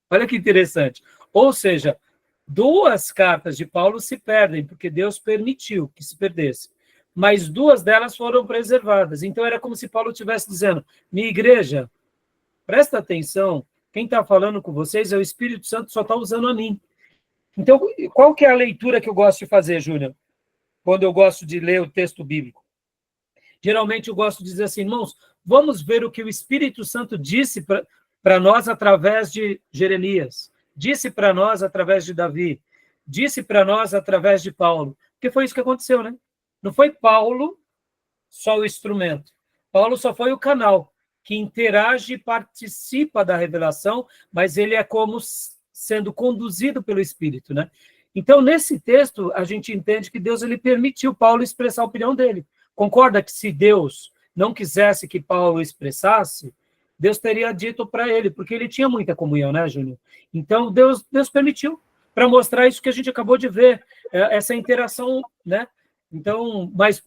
Olha que interessante. Ou seja, 2 cartas de Paulo se perdem, porque Deus permitiu que se perdesse. Mas 2 delas foram preservadas. Então era como se Paulo estivesse dizendo, minha igreja, presta atenção, quem está falando com vocês é o Espírito Santo, só está usando a mim. Então, qual que é a leitura que eu gosto de fazer, Júnior? Quando eu gosto de ler o texto bíblico? Geralmente eu gosto de dizer assim, irmãos, vamos ver o que o Espírito Santo disse para nós através de Jeremias, disse para nós através de Davi, disse para nós através de Paulo. Porque foi isso que aconteceu, né? Não foi Paulo só o instrumento. Paulo só foi o canal que interage e participa da revelação, mas ele é como sendo conduzido pelo Espírito, né? Então, nesse texto, a gente entende que Deus ele permitiu Paulo expressar a opinião dele. Concorda que se Deus não quisesse que Paulo expressasse, Deus teria dito para ele, porque ele tinha muita comunhão, né, Júnior? Então, Deus permitiu, para mostrar isso que a gente acabou de ver, essa interação, né? Então, mas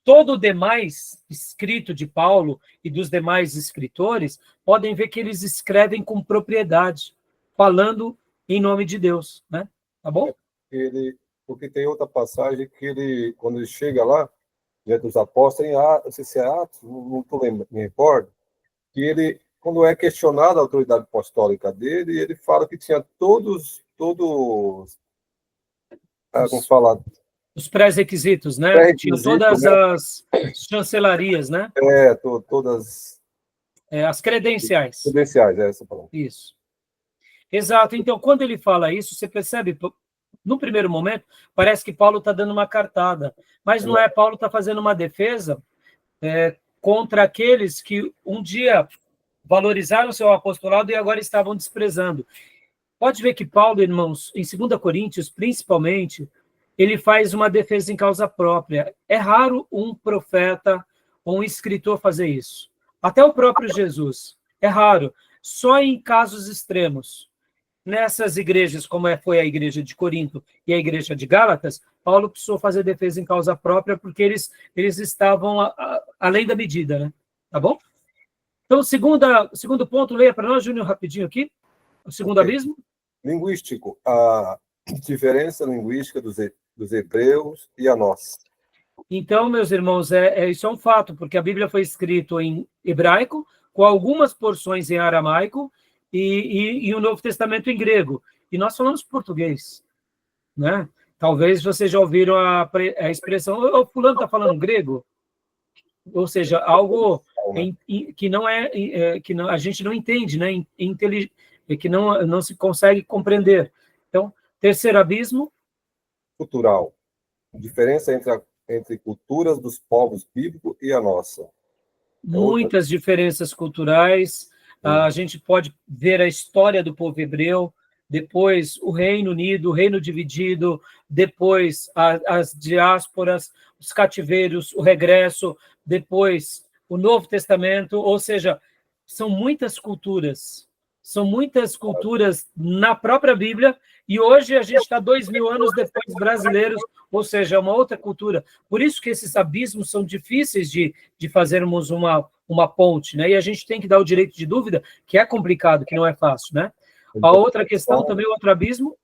todo o demais escrito de Paulo e dos demais escritores podem ver que eles escrevem com propriedade, falando em nome de Deus, né? Tá bom? Porque tem outra passagem que ele, quando ele chega lá, diante dos apóstolos, não sei se é Atos, não estou me recordo, que ele, quando é questionado a autoridade apostólica dele, ele fala que tinha todos como falar? Os pré-requisitos, né? Tinha todas, né? As chancelarias, né? Todas... as credenciais. Credenciais, essa palavra. Isso. Exato. Então, quando ele fala isso, você percebe, no primeiro momento, parece que Paulo está dando uma cartada, mas não é. Paulo está fazendo uma defesa contra aqueles que um dia valorizaram seu apostolado e agora estavam desprezando. Pode ver que Paulo, irmãos, em 2 Coríntios, principalmente, ele faz uma defesa em causa própria. É raro um profeta ou um escritor fazer isso. Até o próprio Jesus. É raro. Só em casos extremos. Nessas igrejas, como foi a igreja de Corinto e a igreja de Gálatas, Paulo precisou fazer defesa em causa própria porque eles estavam além da medida, né? Tá bom? Então, segundo ponto, leia para nós, Júnior, rapidinho aqui. O segundo abismo. Linguístico. A diferença linguística dos hebreus e a nossa. Então, meus irmãos, isso é um fato, porque a Bíblia foi escrita em hebraico, com algumas porções em aramaico, e o Novo Testamento em grego. E nós falamos português, né? Talvez vocês já ouviram a expressão, o fulano está falando grego? Ou seja, algo que não que não, a gente não entende, né? Que não se consegue compreender. Então, terceiro abismo. Cultural. Diferença entre culturas dos povos bíblicos e a nossa. Muitas diferenças culturais. A gente pode ver a história do povo hebreu, depois o Reino Unido, o Reino Dividido, depois as diásporas, os cativeiros, o regresso, depois o Novo Testamento, ou seja, são muitas culturas na própria Bíblia, e hoje a gente está 2000 anos depois brasileiros, ou seja, uma outra cultura. Por isso que esses abismos são difíceis de fazermos uma ponte, né? E a gente tem que dar o direito de dúvida, que é complicado, que não é fácil, né? A outra questão também, outro abismo.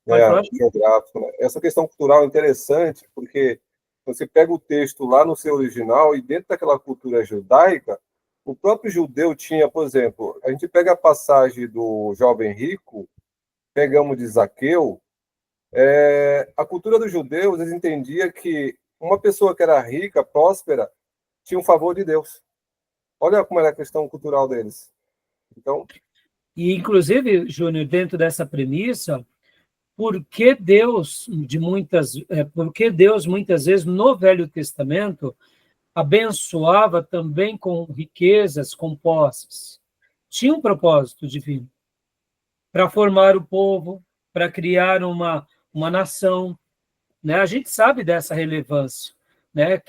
Geográfico, né? Essa questão cultural é interessante, porque você pega o texto lá no seu original e dentro daquela cultura judaica, o próprio judeu tinha, por exemplo, a gente pega a passagem do jovem rico, pegamos de Zaqueu, a cultura dos judeus, eles entendiam que uma pessoa que era rica, próspera, tinha um favor de Deus. Olha como era a questão cultural deles. Então... E, inclusive, Júnior, dentro dessa premissa, por que Deus, muitas vezes, no Velho Testamento, abençoava também com riquezas, com posses? Tinha um propósito divino para formar o povo, para criar uma nação, né? A gente sabe dessa relevância, né?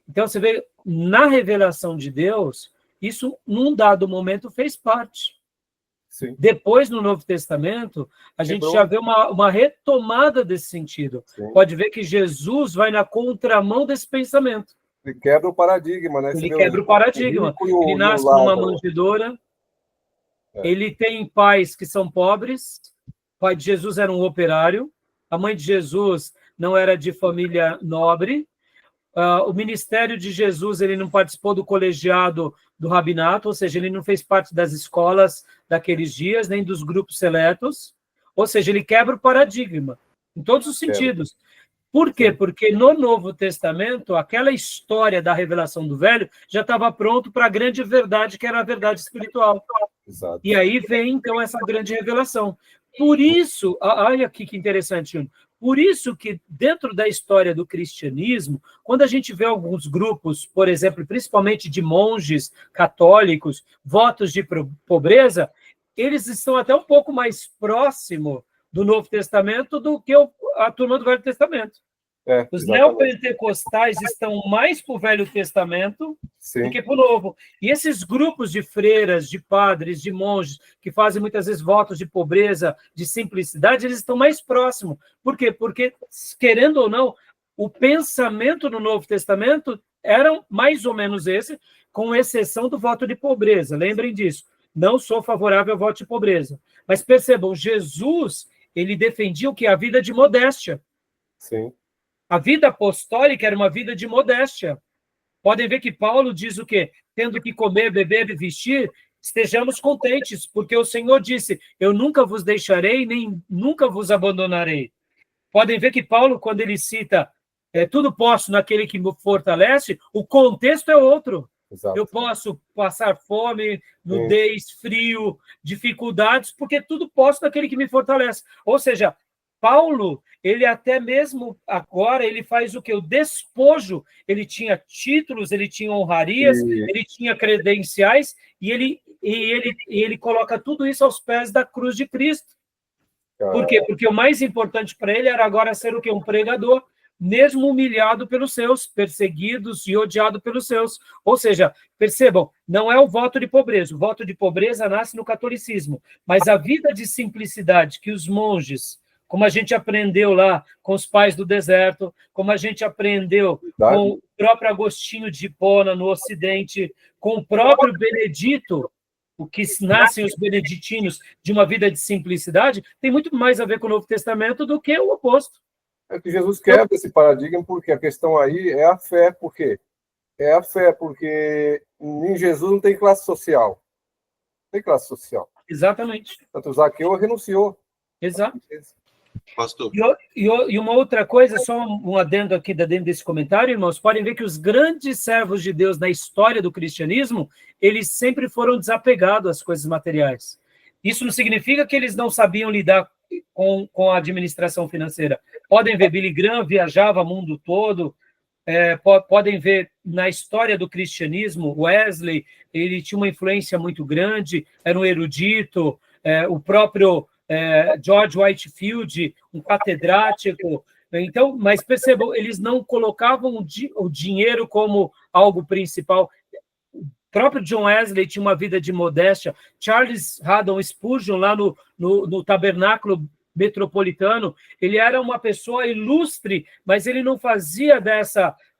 Então, você vê, na revelação de Deus, isso, num dado momento, fez parte. Sim. Depois, no Novo Testamento, a gente já vê uma retomada desse sentido. Sim. Pode ver que Jesus vai na contramão desse pensamento. Ele quebra o paradigma, né? Ele quebra o paradigma. Ele nasce numa manjedoura, ele tem pais que são pobres, o pai de Jesus era um operário, a mãe de Jesus não era de família nobre, o ministério de Jesus, ele não participou do colegiado do rabinato, ou seja, ele não fez parte das escolas daqueles dias, nem dos grupos seletos, ou seja, ele quebra o paradigma, em todos os sentidos. Por quê? Porque no Novo Testamento, aquela história da revelação do Velho já estava pronto para a grande verdade, que era a verdade espiritual. Exato. E aí vem, então, essa grande revelação. Por isso, olha aqui que interessante, Júnior. Por isso que, dentro da história do cristianismo, quando a gente vê alguns grupos, por exemplo, principalmente de monges católicos, votos de pobreza, eles estão até um pouco mais próximo do Novo Testamento do que a turma do Velho Testamento. Os neopentecostais estão mais para o Velho Testamento do que para o Novo. E esses grupos de freiras, de padres, de monges, que fazem muitas vezes votos de pobreza, de simplicidade, eles estão mais próximos. Por quê? Porque, querendo ou não, o pensamento no Novo Testamento era mais ou menos esse, com exceção do voto de pobreza. Lembrem disso. Não sou favorável ao voto de pobreza. Mas percebam, Jesus, ele defendia o que? A vida de modéstia. Sim. A vida apostólica era uma vida de modéstia. Podem ver que Paulo diz o quê? Tendo que comer, beber e vestir, estejamos contentes, porque o Senhor disse, eu nunca vos deixarei, nem nunca vos abandonarei. Podem ver que Paulo, quando ele cita tudo posso naquele que me fortalece, o contexto é outro. Exato. Eu posso passar fome, nudez, frio, dificuldades, porque tudo posso naquele que me fortalece. Ou seja, Paulo, ele até mesmo agora, ele faz o quê? O despojo. Ele tinha títulos, ele tinha honrarias, ele tinha credenciais, e ele coloca tudo isso aos pés da cruz de Cristo. Por quê? Porque o mais importante para ele era agora ser o quê? Um pregador, mesmo humilhado pelos seus, perseguidos e odiado pelos seus. Ou seja, percebam, não é o voto de pobreza. O voto de pobreza nasce no catolicismo, mas a vida de simplicidade que os monges, como a gente aprendeu lá com os pais do deserto, como a gente aprendeu com o próprio Agostinho de Hipona no Ocidente, com o próprio Benedito, o que nascem os beneditinos de uma vida de simplicidade, tem muito mais a ver com o Novo Testamento do que o oposto. É que Jesus quebra esse paradigma, porque a questão aí é a fé. Por quê? É a fé, porque em Jesus não tem classe social. Não tem classe social. Exatamente. Tanto Zaqueu renunciou. Exato. Pastor. E uma outra coisa, só um adendo aqui dentro desse comentário, irmãos, podem ver que os grandes servos de Deus na história do cristianismo, eles sempre foram desapegados às coisas materiais. Isso não significa que eles não sabiam lidar com a administração financeira. Podem ver, Billy Graham viajava o mundo todo, podem ver na história do cristianismo, Wesley, ele tinha uma influência muito grande, era um erudito, o próprio George Whitefield, um catedrático. Então, mas percebam, eles não colocavam o dinheiro como algo principal. O próprio John Wesley tinha uma vida de modéstia. Charles Haddon Spurgeon, lá no tabernáculo metropolitano, ele era uma pessoa ilustre, mas ele não fazia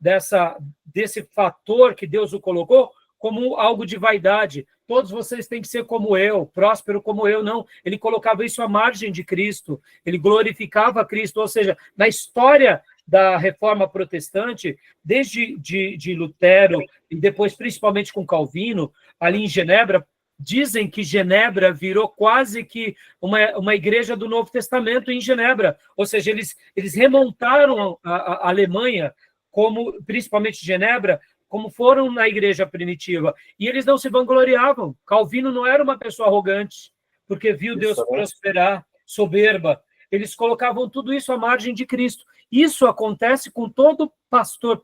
desse fator que Deus o colocou como algo de vaidade. Todos vocês têm que ser como eu, próspero como eu. Não, ele colocava isso à margem de Cristo, ele glorificava Cristo. Ou seja, na história da Reforma Protestante, desde de Lutero e depois principalmente com Calvino, ali em Genebra, dizem que Genebra virou quase que uma igreja do Novo Testamento em Genebra. Ou seja, eles remontaram a Alemanha, como principalmente Genebra, como foram na igreja primitiva. E eles não se vangloriavam. Calvino não era uma pessoa arrogante, porque viu Deus prosperar, soberba. Eles colocavam tudo isso à margem de Cristo. Isso acontece com todo pastor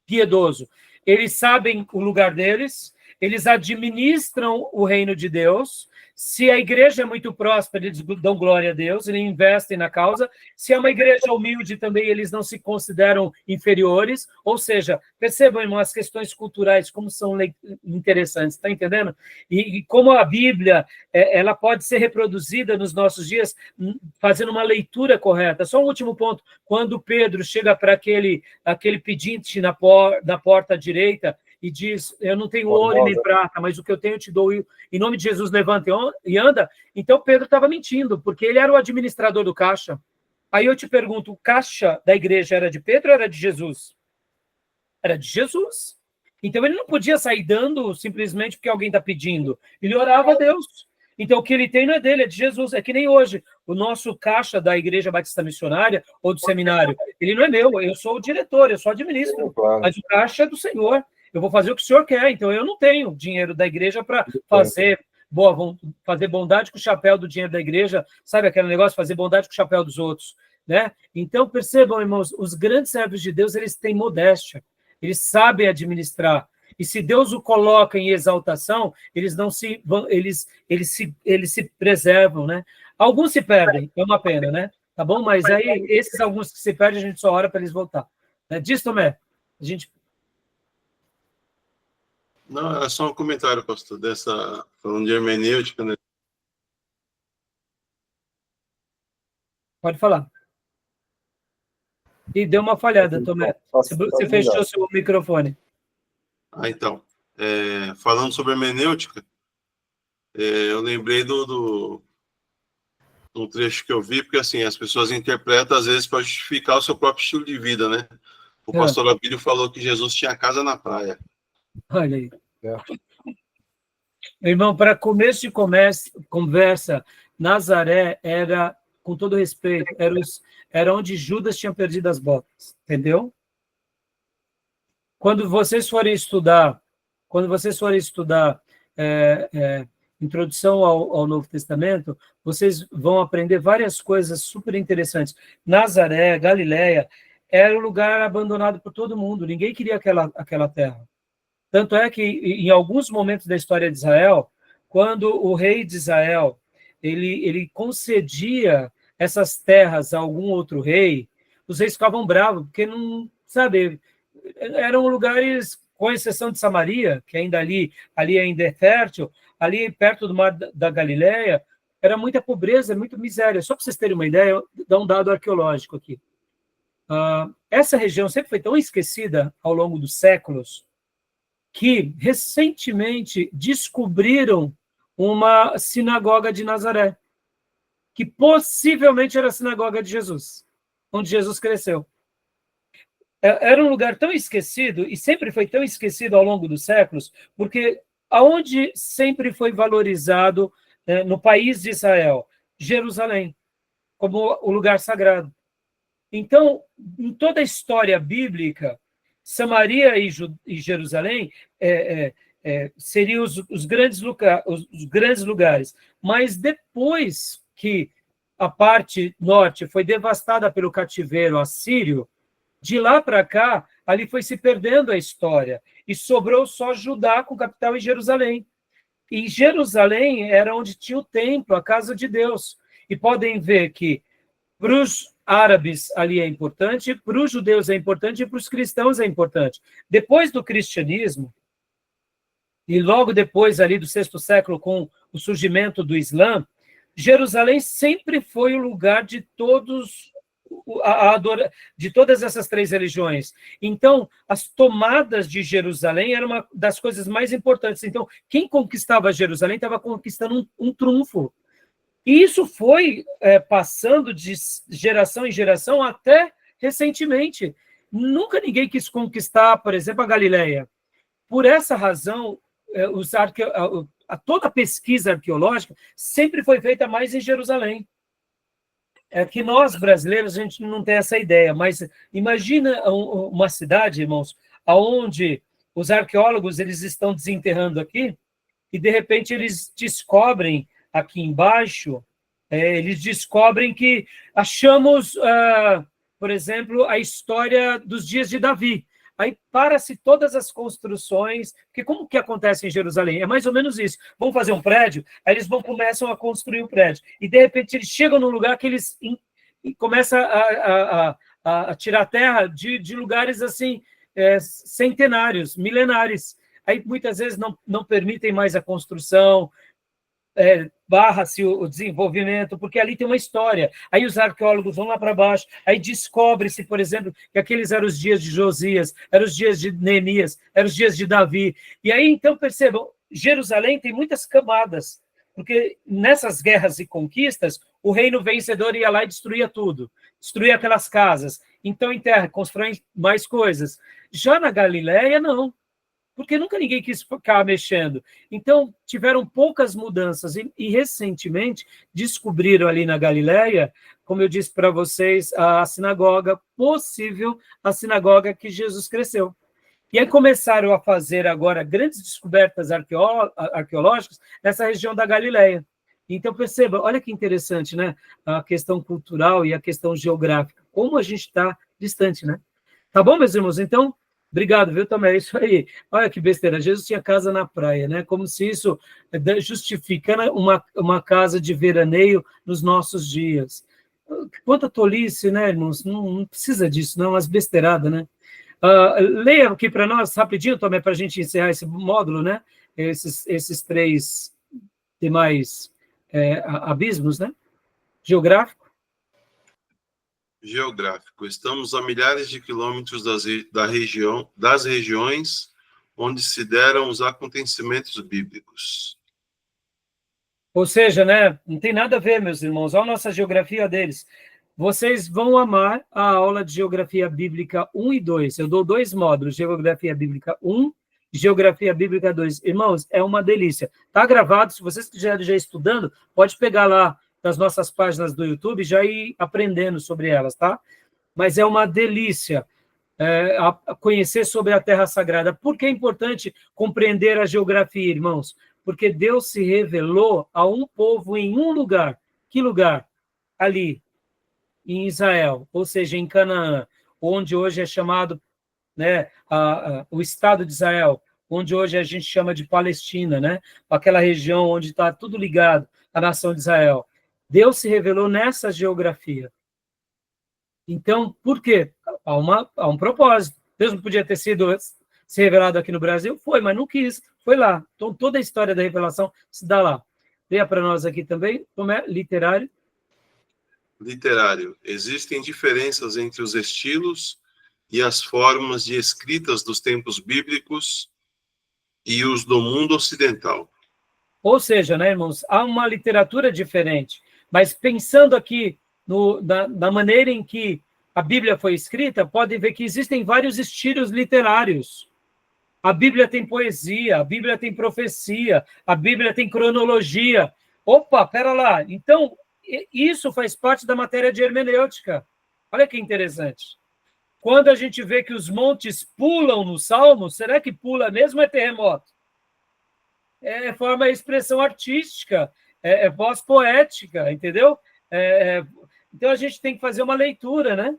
piedoso. Eles sabem o lugar deles, eles administram o reino de Deus. Se a igreja é muito próspera, eles dão glória a Deus, eles investem na causa. Se é uma igreja humilde também, eles não se consideram inferiores. Ou seja, percebam, irmão, as questões culturais, como são interessantes, está entendendo? E como a Bíblia ela pode ser reproduzida nos nossos dias, fazendo uma leitura correta. Só um último ponto. Quando Pedro chega para aquele pedinte na porta direita, e diz, eu não tenho ouro nem prata, mas o que eu tenho eu te dou, em nome de Jesus, levanta e anda. Então Pedro estava mentindo, porque ele era o administrador do caixa. Aí eu te pergunto, o caixa da igreja era de Pedro ou era de Jesus? Era de Jesus. Então ele não podia sair dando simplesmente porque alguém está pedindo. Ele orava a Deus. Então o que ele tem não é dele, é de Jesus. É que nem hoje, o nosso caixa da Igreja Batista Missionária ou do seminário, ele não é meu, eu sou o diretor, eu só administro. Mas o caixa é do Senhor. Eu vou fazer o que o senhor quer, então eu não tenho dinheiro da igreja para fazer bondade com o chapéu do dinheiro da igreja, sabe aquele negócio, fazer bondade com o chapéu dos outros, né? Então, percebam, irmãos, os grandes servos de Deus, eles têm modéstia, eles sabem administrar, E se Deus o coloca em exaltação, eles não se vão, eles se preservam, né? Alguns se perdem, é uma pena, né? Tá bom? Mas aí, esses alguns que se perdem, a gente só ora para eles voltar. Diz, Tomé, a gente... Não, é só um comentário, pastor, falando de hermenêutica, né? Pode falar. E deu uma falhada, Tomé. Você fechou seu microfone. Então, falando sobre hermenêutica, eu lembrei do trecho que eu vi, porque assim, as pessoas interpretam, às vezes, para justificar o seu próprio estilo de vida, né? O pastor Abílio falou que Jesus tinha casa na praia. Olha aí. Irmão, para começo de conversa, Nazaré era, com todo respeito, era onde Judas tinha perdido as botas, entendeu? Quando vocês forem estudar introdução ao Novo Testamento, vocês vão aprender várias coisas super interessantes. Nazaré, Galileia, era um lugar abandonado por todo mundo, ninguém queria aquela terra. Tanto é que, em alguns momentos da história de Israel, quando o rei de Israel ele concedia essas terras a algum outro rei, os reis ficavam bravos, porque não, sabe, eram lugares, com exceção de Samaria, que ainda ali ainda é fértil, ali perto do mar da Galileia, era muita pobreza, muita miséria. Só para vocês terem uma ideia, dá um dado arqueológico aqui. Essa região sempre foi tão esquecida ao longo dos séculos que, recentemente, descobriram uma sinagoga de Nazaré, que possivelmente era a sinagoga de Jesus, onde Jesus cresceu. Era um lugar tão esquecido, e sempre foi tão esquecido ao longo dos séculos, porque aonde sempre foi valorizado, no país de Israel? Jerusalém, como o lugar sagrado. Então, em toda a história bíblica, Samaria e Jerusalém seriam os grandes lugares. Mas depois que a parte norte foi devastada pelo cativeiro assírio, de lá para cá, ali foi se perdendo a história. E sobrou só Judá com capital em Jerusalém. E Jerusalém era onde tinha o templo, a casa de Deus. E podem ver que para os árabes ali é importante, para os judeus é importante e para os cristãos é importante. Depois do cristianismo, e logo depois ali do sexto século, com o surgimento do Islã, Jerusalém sempre foi o lugar de de todas essas três religiões. Então, as tomadas de Jerusalém eram uma das coisas mais importantes. Então, quem conquistava Jerusalém estava conquistando um trunfo. E isso foi passando de geração em geração até recentemente. Nunca ninguém quis conquistar, por exemplo, a Galileia. Por essa razão, toda a pesquisa arqueológica sempre foi feita mais em Jerusalém. É que nós, brasileiros, a gente não tem essa ideia, mas imagina uma cidade, irmãos, onde os arqueólogos eles estão desenterrando aqui e, de repente, eles descobrem aqui embaixo, eles descobrem que achamos, por exemplo, a história dos dias de Davi. Aí para-se todas as construções, porque como que acontece em Jerusalém? É mais ou menos isso. Vão fazer um prédio, aí eles começam a construir o prédio. E, de repente, eles chegam num lugar que eles começam a tirar terra de lugares assim, centenários, milenares. Aí, muitas vezes, não permitem mais a construção, barra-se o desenvolvimento, porque ali tem uma história. Aí os arqueólogos vão lá para baixo, aí descobre-se, por exemplo, que aqueles eram os dias de Josias, eram os dias de Neemias, eram os dias de Davi. E aí, então, percebam, Jerusalém tem muitas camadas, porque nessas guerras e conquistas, o reino vencedor ia lá e destruía tudo, destruía aquelas casas. Então, em terra, constrói mais coisas. Já na Galileia, não. Porque nunca ninguém quis ficar mexendo. Então, tiveram poucas mudanças. E recentemente, descobriram ali na Galileia, como eu disse para vocês, a sinagoga possível, a sinagoga que Jesus cresceu. E aí começaram a fazer agora grandes descobertas arqueológicas nessa região da Galileia. Então, perceba, olha que interessante, né? A questão cultural e a questão geográfica. Como a gente está distante, né? Tá bom, meus irmãos? Então, Obrigado, viu, Tomé? É isso aí. Olha que besteira. Jesus tinha casa na praia, né? Como se isso justificando uma casa de veraneio nos nossos dias. Quanta tolice, né, irmãos? Não precisa disso, não, umas besteiradas, né? Leia aqui para nós, rapidinho, Tomé, para a gente encerrar esse módulo, né? Esses três demais abismos, né? Geográfico. Geográfico. Estamos a milhares de quilômetros das regiões onde se deram os acontecimentos bíblicos. Ou seja, né, não tem nada a ver, meus irmãos, olha a nossa geografia deles. Vocês vão amar a aula de Geografia Bíblica 1 e 2. Eu dou 2 módulos, Geografia Bíblica 1 e Geografia Bíblica 2. Irmãos, é uma delícia. Está gravado, se vocês quiserem já estudando, pode pegar lá das nossas páginas do YouTube e já ir aprendendo sobre elas, tá? Mas é uma delícia conhecer sobre a Terra Sagrada. Por que é importante compreender a geografia, irmãos? Porque Deus se revelou a um povo em um lugar. Que lugar? Ali, em Israel, ou seja, em Canaã, onde hoje é chamado, né, o Estado de Israel, onde hoje a gente chama de Palestina, né? Aquela região onde está tudo ligado à nação de Israel. Deus se revelou nessa geografia. Então, por quê? Há um propósito. Deus não podia ter se revelado aqui no Brasil? Foi, mas não quis. Foi lá. Então, toda a história da revelação se dá lá. Leia para nós aqui também, como é literário. Literário. Existem diferenças entre os estilos e as formas de escritas dos tempos bíblicos e os do mundo ocidental. Ou seja, né, irmãos, há uma literatura diferente. Mas pensando aqui na maneira em que a Bíblia foi escrita, podem ver que existem vários estilos literários. A Bíblia tem poesia, a Bíblia tem profecia, a Bíblia tem cronologia. Opa, pera lá. Então, isso faz parte da matéria de hermenêutica. Olha que interessante. Quando a gente vê que os montes pulam no Salmo, será que pula mesmo ou é terremoto? Forma expressão artística, voz poética, entendeu? Então, a gente tem que fazer uma leitura, né?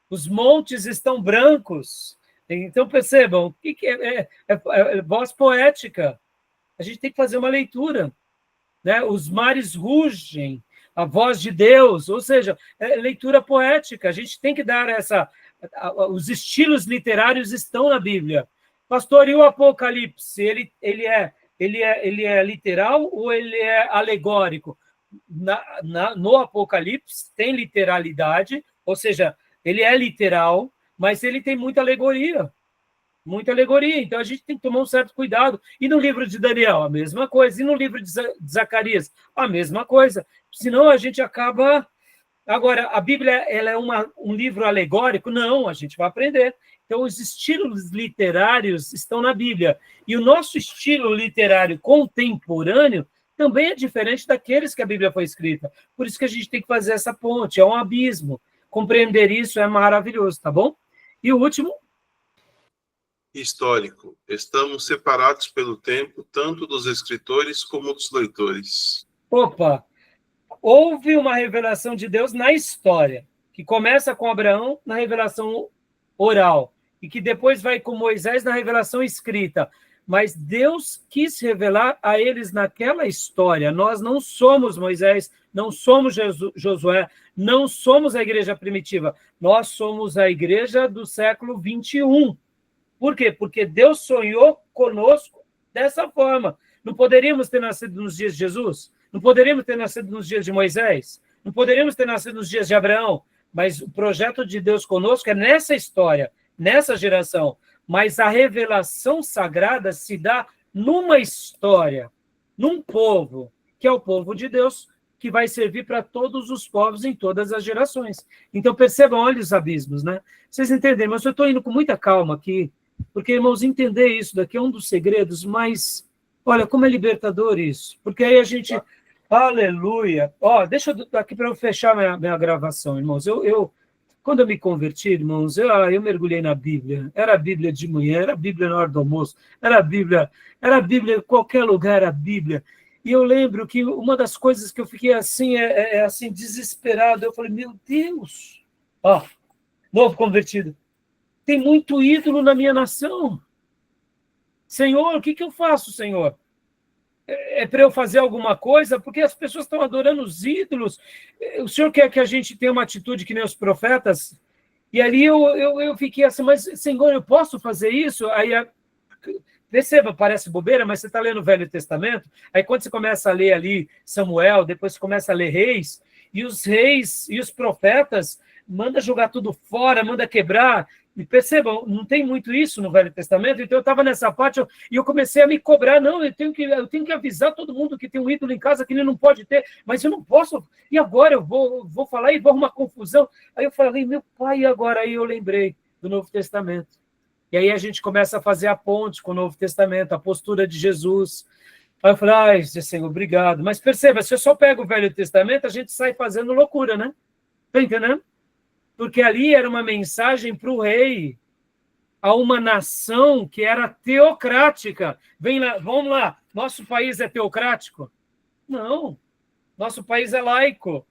Os montes estão brancos. Então, percebam, o que é voz poética. A gente tem que fazer uma leitura, né? Os mares rugem, a voz de Deus, ou seja, leitura poética. A gente tem que dar os estilos literários estão na Bíblia. Pastor, e o Apocalipse? Ele é literal ou ele é alegórico? No Apocalipse tem literalidade, ou seja, ele é literal, mas ele tem muita alegoria. Muita alegoria. Então, a gente tem que tomar um certo cuidado. E no livro de Daniel, a mesma coisa. E no livro de Zacarias, a mesma coisa. Senão, a gente acaba... Agora, a Bíblia ela é um livro alegórico? Não, a gente vai aprender. Então, os estilos literários estão na Bíblia. E o nosso estilo literário contemporâneo também é diferente daqueles que a Bíblia foi escrita. Por isso que a gente tem que fazer essa ponte. É um abismo. Compreender isso é maravilhoso, tá bom? E o último... Histórico. Estamos separados pelo tempo, tanto dos escritores como dos leitores. Opa! Houve uma revelação de Deus na história, que começa com Abraão na revelação oral, e que depois vai com Moisés na revelação escrita. Mas Deus quis revelar a eles naquela história. Nós não somos Moisés, não somos Josué, não somos a igreja primitiva. Nós somos a igreja do século 21. Por quê? Porque Deus sonhou conosco dessa forma. Não poderíamos ter nascido nos dias de Jesus? Não poderíamos ter nascido nos dias de Moisés? Não poderíamos ter nascido nos dias de Abraão? Mas o projeto de Deus conosco é nessa história, nessa geração. Mas a revelação sagrada se dá numa história, num povo, que é o povo de Deus, que vai servir para todos os povos em todas as gerações. Então, percebam, olha os abismos, né? Vocês entendem, mas eu estou indo com muita calma aqui, porque, irmãos, entender isso daqui é um dos segredos, mas, olha, como é libertador isso. Porque aí a gente... Aleluia! Deixa eu aqui para eu fechar minha gravação, irmãos. Quando eu me converti, irmãos, eu mergulhei na Bíblia. Era a Bíblia de manhã, era a Bíblia na hora do almoço, era a Bíblia em qualquer lugar, era a Bíblia. E eu lembro que uma das coisas que eu fiquei assim, desesperado, eu falei, meu Deus! Novo convertido. tem muito ídolo na minha nação. Senhor, o que eu faço, Senhor? É para eu fazer alguma coisa? Porque as pessoas estão adorando os ídolos. O Senhor quer que a gente tenha uma atitude que nem os profetas? E ali eu fiquei assim, mas, Senhor, eu posso fazer isso? Aí, perceba, parece bobeira, mas você está lendo o Velho Testamento, aí quando você começa a ler ali Samuel, depois você começa a ler Reis, e os reis e os profetas manda jogar tudo fora, manda quebrar. E percebam, não tem muito isso no Velho Testamento, então eu estava nessa parte e eu comecei a me cobrar, não, eu tenho que avisar todo mundo que tem um ídolo em casa que ele não pode ter, mas eu não posso, e agora eu vou falar e vou arrumar confusão. Aí eu falei, meu pai, e agora? Aí eu lembrei do Novo Testamento. E aí a gente começa a fazer a ponte com o Novo Testamento, a postura de Jesus. Aí eu falei, ai, Senhor, obrigado. Mas perceba, se eu só pego o Velho Testamento, a gente sai fazendo loucura, né? Está entendendo? Porque ali era uma mensagem para o rei, a uma nação que era teocrática. Vem lá, vamos lá, nosso país é teocrático? Não, nosso país é laico.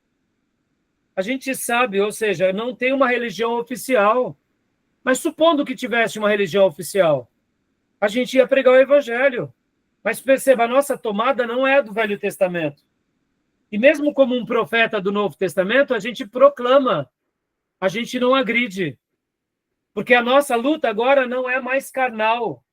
A gente sabe, ou seja, não tem uma religião oficial. Mas supondo que tivesse uma religião oficial, a gente ia pregar o evangelho. Mas perceba, a nossa tomada não é do Velho Testamento. E mesmo como um profeta do Novo Testamento, a gente proclama. A gente não agride, porque a nossa luta agora não é mais carnal,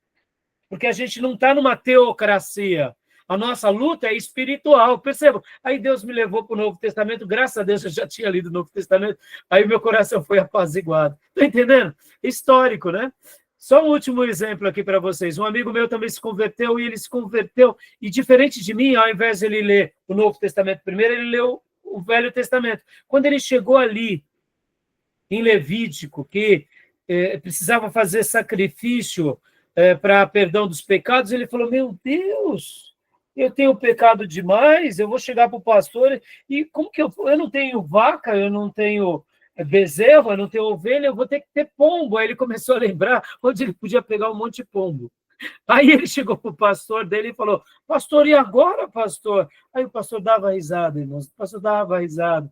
porque a gente não está numa teocracia, a nossa luta é espiritual, percebam? Aí Deus me levou para o Novo Testamento, graças a Deus eu já tinha lido o Novo Testamento, aí meu coração foi apaziguado. Está entendendo? Histórico, né? Só um último exemplo aqui para vocês. Um amigo meu também se converteu, e ele se converteu, e diferente de mim, ao invés de ele ler o Novo Testamento primeiro, ele leu o Velho Testamento. Quando ele chegou ali, em Levítico, que precisava fazer sacrifício para perdão dos pecados, ele falou, meu Deus, eu tenho pecado demais, eu vou chegar para o pastor, e como que eu não tenho vaca, eu não tenho bezerro, eu não tenho ovelha, eu vou ter que ter pombo. Aí ele começou a lembrar onde ele podia pegar um monte de pombo. Aí ele chegou para o pastor dele e falou, pastor, e agora, pastor? Aí o pastor dava risada, irmãos, o pastor dava risada.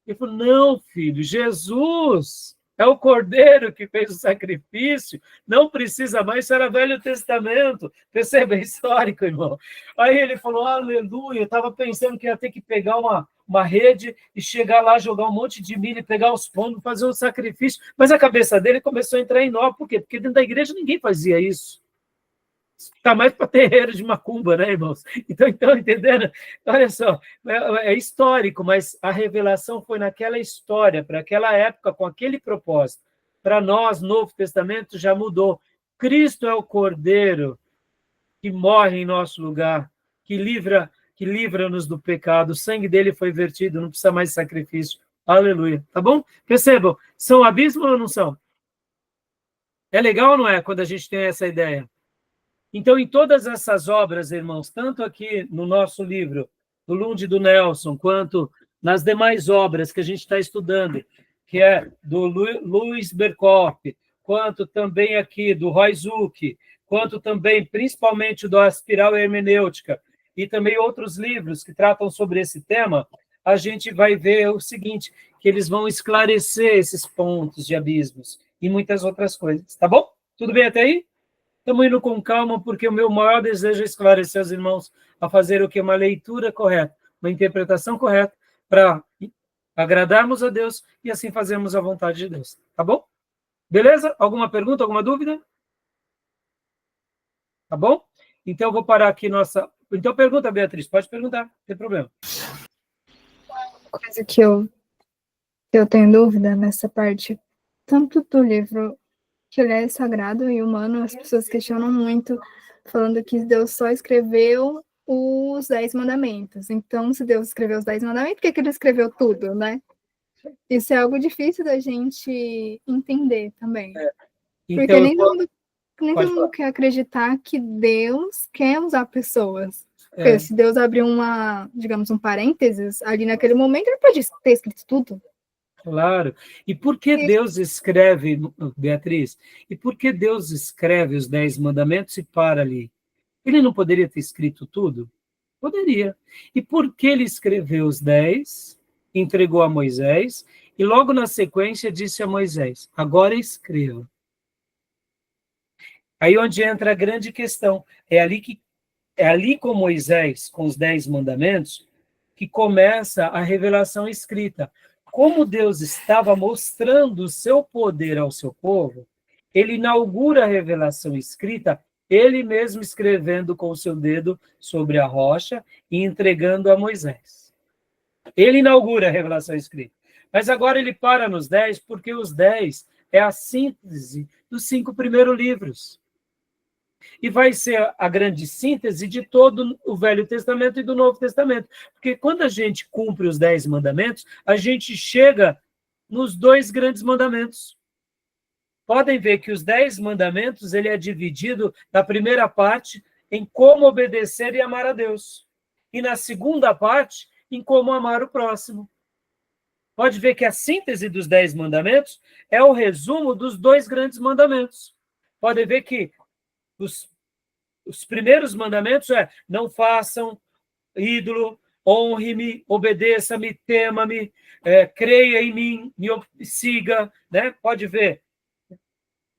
Ele falou, não, filho, Jesus é o Cordeiro que fez o sacrifício, não precisa mais, isso era Velho Testamento. Perceba, é histórico, irmão. Aí ele falou, aleluia, eu estava pensando que ia ter que pegar uma rede e chegar lá, jogar um monte de milho, pegar os pombos, fazer um sacrifício. Mas a cabeça dele começou a entrar em nó. Por quê? Porque dentro da igreja ninguém fazia isso. Está mais para terreiro de macumba, né, irmãos? Então, entendendo? Olha só, é histórico, mas a revelação foi naquela história, para aquela época, com aquele propósito. Para nós, Novo Testamento já mudou. Cristo é o Cordeiro que morre em nosso lugar, que livra-nos do pecado. O sangue dele foi vertido, não precisa mais de sacrifício. Aleluia. Tá bom? Percebam, são abismos ou não são? É legal ou não é, quando a gente tem essa ideia? Então, em todas essas obras, irmãos, tanto aqui no nosso livro, do Lund e do Nelson, quanto nas demais obras que a gente está estudando, que é do Luiz Berkoff, quanto também aqui do Roy Zuck, quanto também, principalmente, do Espiral Hermenêutica, e também outros livros que tratam sobre esse tema, a gente vai ver o seguinte, que eles vão esclarecer esses pontos de abismos e muitas outras coisas. Tá bom? Tudo bem até aí? Estamos indo com calma, porque o meu maior desejo é esclarecer os irmãos a fazer o que? Uma leitura correta, uma interpretação correta, para agradarmos a Deus e assim fazermos a vontade de Deus. Tá bom? Beleza? Alguma pergunta, alguma dúvida? Tá bom? Então, eu vou parar aqui nossa... Então, pergunta, Beatriz. Pode perguntar, não tem problema. Coisa que eu tenho dúvida nessa parte, tanto do livro que ele é sagrado e humano, as pessoas questionam muito, falando que Deus só escreveu os 10 mandamentos. Então, se Deus escreveu os 10 mandamentos, por que ele escreveu tudo, né? Isso é algo difícil da gente entender também. Então, porque nem todo mundo quer acreditar que Deus quer usar pessoas. Porque se Deus abrir digamos, um parênteses, ali naquele momento, ele pode ter escrito tudo. Claro. E por que Deus escreve, Beatriz? E por que Deus escreve os 10 mandamentos e para ali? Ele não poderia ter escrito tudo? Poderia. E por que ele escreveu os 10, entregou a Moisés, e logo na sequência disse a Moisés, agora escreva. Aí onde entra a grande questão. É ali com Moisés, com os 10 mandamentos, que começa a revelação escrita. Como Deus estava mostrando o seu poder ao seu povo, ele inaugura a revelação escrita, ele mesmo escrevendo com o seu dedo sobre a rocha e entregando a Moisés. Ele inaugura a revelação escrita. Mas agora ele para nos 10, porque os 10 é a síntese dos 5 primeiros livros. E vai ser a grande síntese de todo o Velho Testamento e do Novo Testamento. Porque quando a gente cumpre os 10 mandamentos, a gente chega nos 2 grandes mandamentos. Podem ver que os 10 mandamentos, ele é dividido na primeira parte em como obedecer e amar a Deus. E na segunda parte, em como amar o próximo. Pode ver que a síntese dos 10 mandamentos é o resumo dos 2 grandes mandamentos. Podem ver que os primeiros mandamentos é: não façam ídolo, honre-me, obedeça-me, tema-me, creia em mim, me siga, né? Pode ver.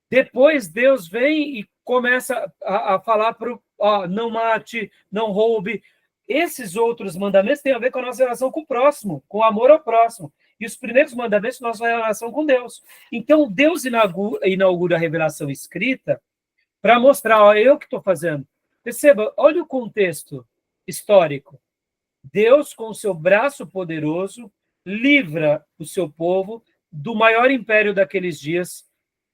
Depois Deus vem e começa a falar para não mate, não roube. Esses outros mandamentos têm a ver com a nossa relação com o próximo, com o amor ao próximo. E os primeiros mandamentos, nossa relação com Deus. Então, Deus inaugura a revelação escrita para mostrar, eu que estou fazendo. Perceba, olha o contexto histórico. Deus, com o seu braço poderoso, livra o seu povo do maior império daqueles dias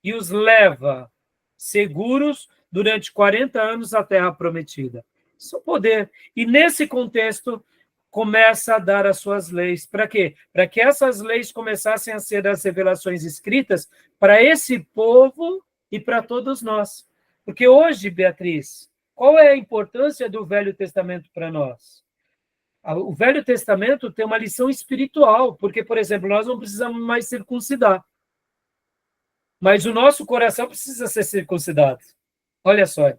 e os leva seguros durante 40 anos à Terra Prometida. Isso é o poder. E nesse contexto, começa a dar as suas leis. Para quê? Para que essas leis começassem a ser as revelações escritas para esse povo e para todos nós. Porque hoje, Beatriz, qual é a importância do Velho Testamento para nós? O Velho Testamento tem uma lição espiritual, porque, por exemplo, nós não precisamos mais circuncidar. Mas o nosso coração precisa ser circuncidado. Olha só.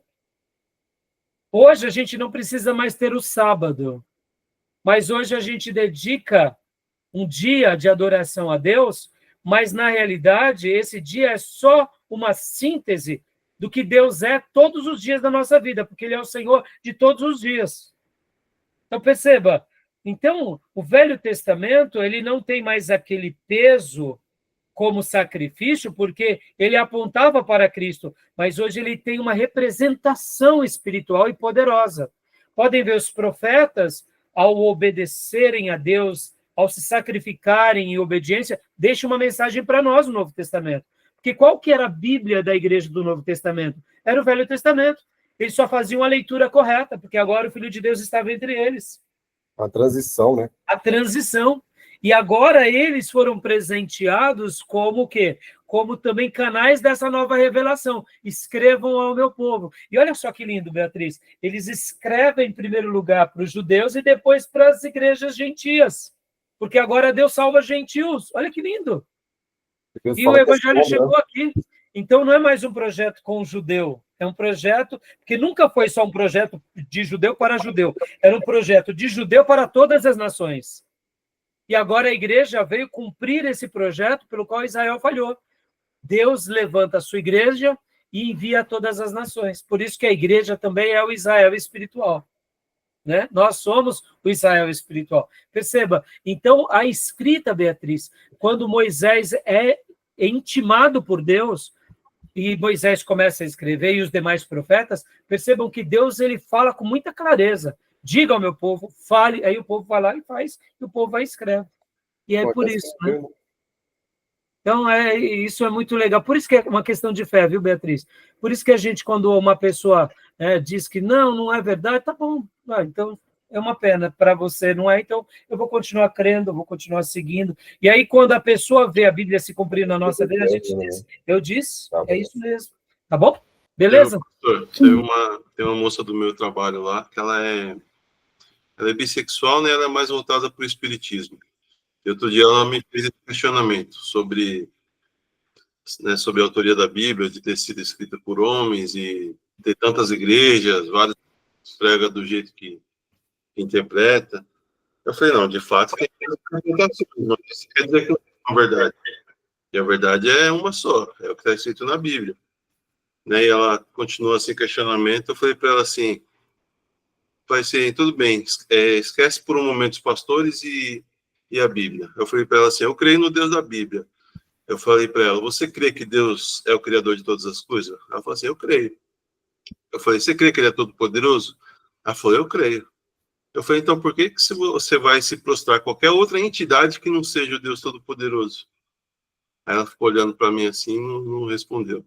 Hoje a gente não precisa mais ter o sábado, mas hoje a gente dedica um dia de adoração a Deus, mas na realidade esse dia é só uma síntese do que Deus é todos os dias da nossa vida, porque Ele é o Senhor de todos os dias. Então perceba, então o Velho Testamento ele não tem mais aquele peso como sacrifício, porque ele apontava para Cristo, mas hoje ele tem uma representação espiritual e poderosa. Podem ver os profetas, ao obedecerem a Deus, ao se sacrificarem em obediência, deixam uma mensagem para nós no Novo Testamento. Porque qual que era a Bíblia da igreja do Novo Testamento? Era o Velho Testamento. Eles só faziam a leitura correta, porque agora o Filho de Deus estava entre eles. A transição, né? A transição. E agora eles foram presenteados como o quê? Como também canais dessa nova revelação. Escrevam ao meu povo. E olha só que lindo, Beatriz. Eles escrevem em primeiro lugar para os judeus e depois para as igrejas gentias. Porque agora Deus salva gentios. Olha que lindo. E o evangelho chegou aqui. Então não é mais um projeto com o judeu. É um projeto que nunca foi só um projeto de judeu para judeu. Era um projeto de judeu para todas as nações. E agora a igreja veio cumprir esse projeto pelo qual Israel falhou. Deus levanta a sua igreja e envia a todas as nações. Por isso que a igreja também é o Israel espiritual. Né? Nós somos o Israel espiritual. Perceba, então a escrita, Beatriz, quando Moisés é intimado por Deus, e Moisés começa a escrever, e os demais profetas, percebam que Deus ele fala com muita clareza. Diga ao meu povo, fale, aí o povo vai lá e faz, e o povo vai e escreve. E é por isso, né? Então, isso é muito legal. Por isso que é uma questão de fé, viu, Beatriz? Por isso que a gente, quando uma pessoa diz que não é verdade, tá bom, então é uma pena para você, não é? Então, eu vou continuar crendo, eu vou continuar seguindo. E aí, quando a pessoa vê a Bíblia se cumprir na nossa vida, a gente diz, eu disse, é isso mesmo. Tá bom? Beleza? Tem uma moça do meu trabalho lá, que ela é bissexual, né? Ela é mais voltada para o espiritismo. E outro dia ela me fez esse questionamento sobre a autoria da Bíblia, de ter sido escrita por homens e ter tantas igrejas, várias prega do jeito que interpreta. Eu falei, não, de fato, tem interpretações, mas isso quer dizer que não é uma verdade. E a verdade é uma só, é o que está escrito na Bíblia. né? E ela continuou assim, questionamento. Eu falei para ela assim, tudo bem, esquece por um momento os pastores e a Bíblia. Eu falei para ela assim, eu creio no Deus da Bíblia. Eu falei para ela, você crê que Deus é o criador de todas as coisas? Ela falou assim, eu creio. Eu falei, você crê que ele é todo poderoso? Ela falou, eu creio. Eu falei, então por que você vai se prostrar a qualquer outra entidade que não seja o Deus Todo-Poderoso? Aí ela ficou olhando para mim assim e não respondeu.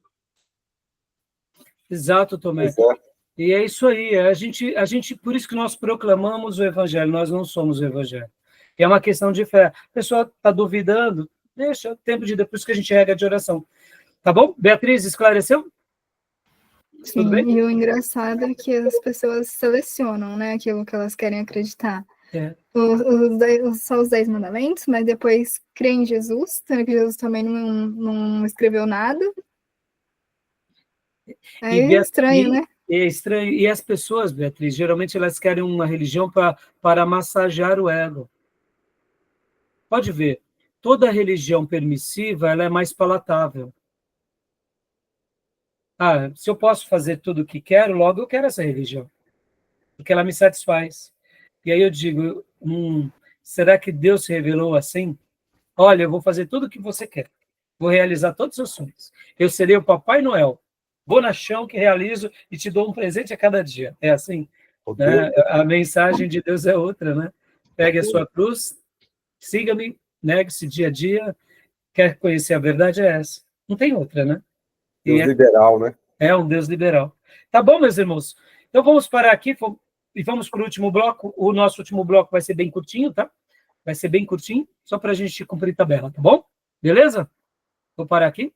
Exato, Tomé. Exato. E é isso aí, a gente, por isso que nós proclamamos o Evangelho, nós não somos o Evangelho. É uma questão de fé. A pessoa está duvidando, deixa o tempo de depois que a gente rega de oração. Tá bom? Beatriz, esclareceu? Sim, Tudo bem? e o engraçado é que as pessoas selecionam, né, aquilo que elas querem acreditar. É. Só os 10 mandamentos, mas depois crê em Jesus, sendo que Jesus também não escreveu nada. É estranho, né? É estranho. E as pessoas, Beatriz, geralmente elas querem uma religião para massagear o ego. Pode ver, toda religião permissiva ela é mais palatável. Se eu posso fazer tudo o que quero, logo eu quero essa religião, porque ela me satisfaz. E aí eu digo, será que Deus se revelou assim? Olha, eu vou fazer tudo o que você quer, vou realizar todos os seus sonhos. Eu serei o Papai Noel, bonachão que realizo e te dou um presente a cada dia. É assim? Né? A mensagem de Deus é outra, né? Pegue a sua cruz, siga-me, negue-se dia a dia. Quer conhecer a verdade? É essa. Não tem outra, né? Deus liberal, né? É um Deus liberal. Tá bom, meus irmãos? Então vamos parar aqui e vamos para o último bloco. O nosso último bloco vai ser bem curtinho, tá? Vai ser bem curtinho, só para a gente cumprir tabela, tá bom? Beleza? Vou parar aqui.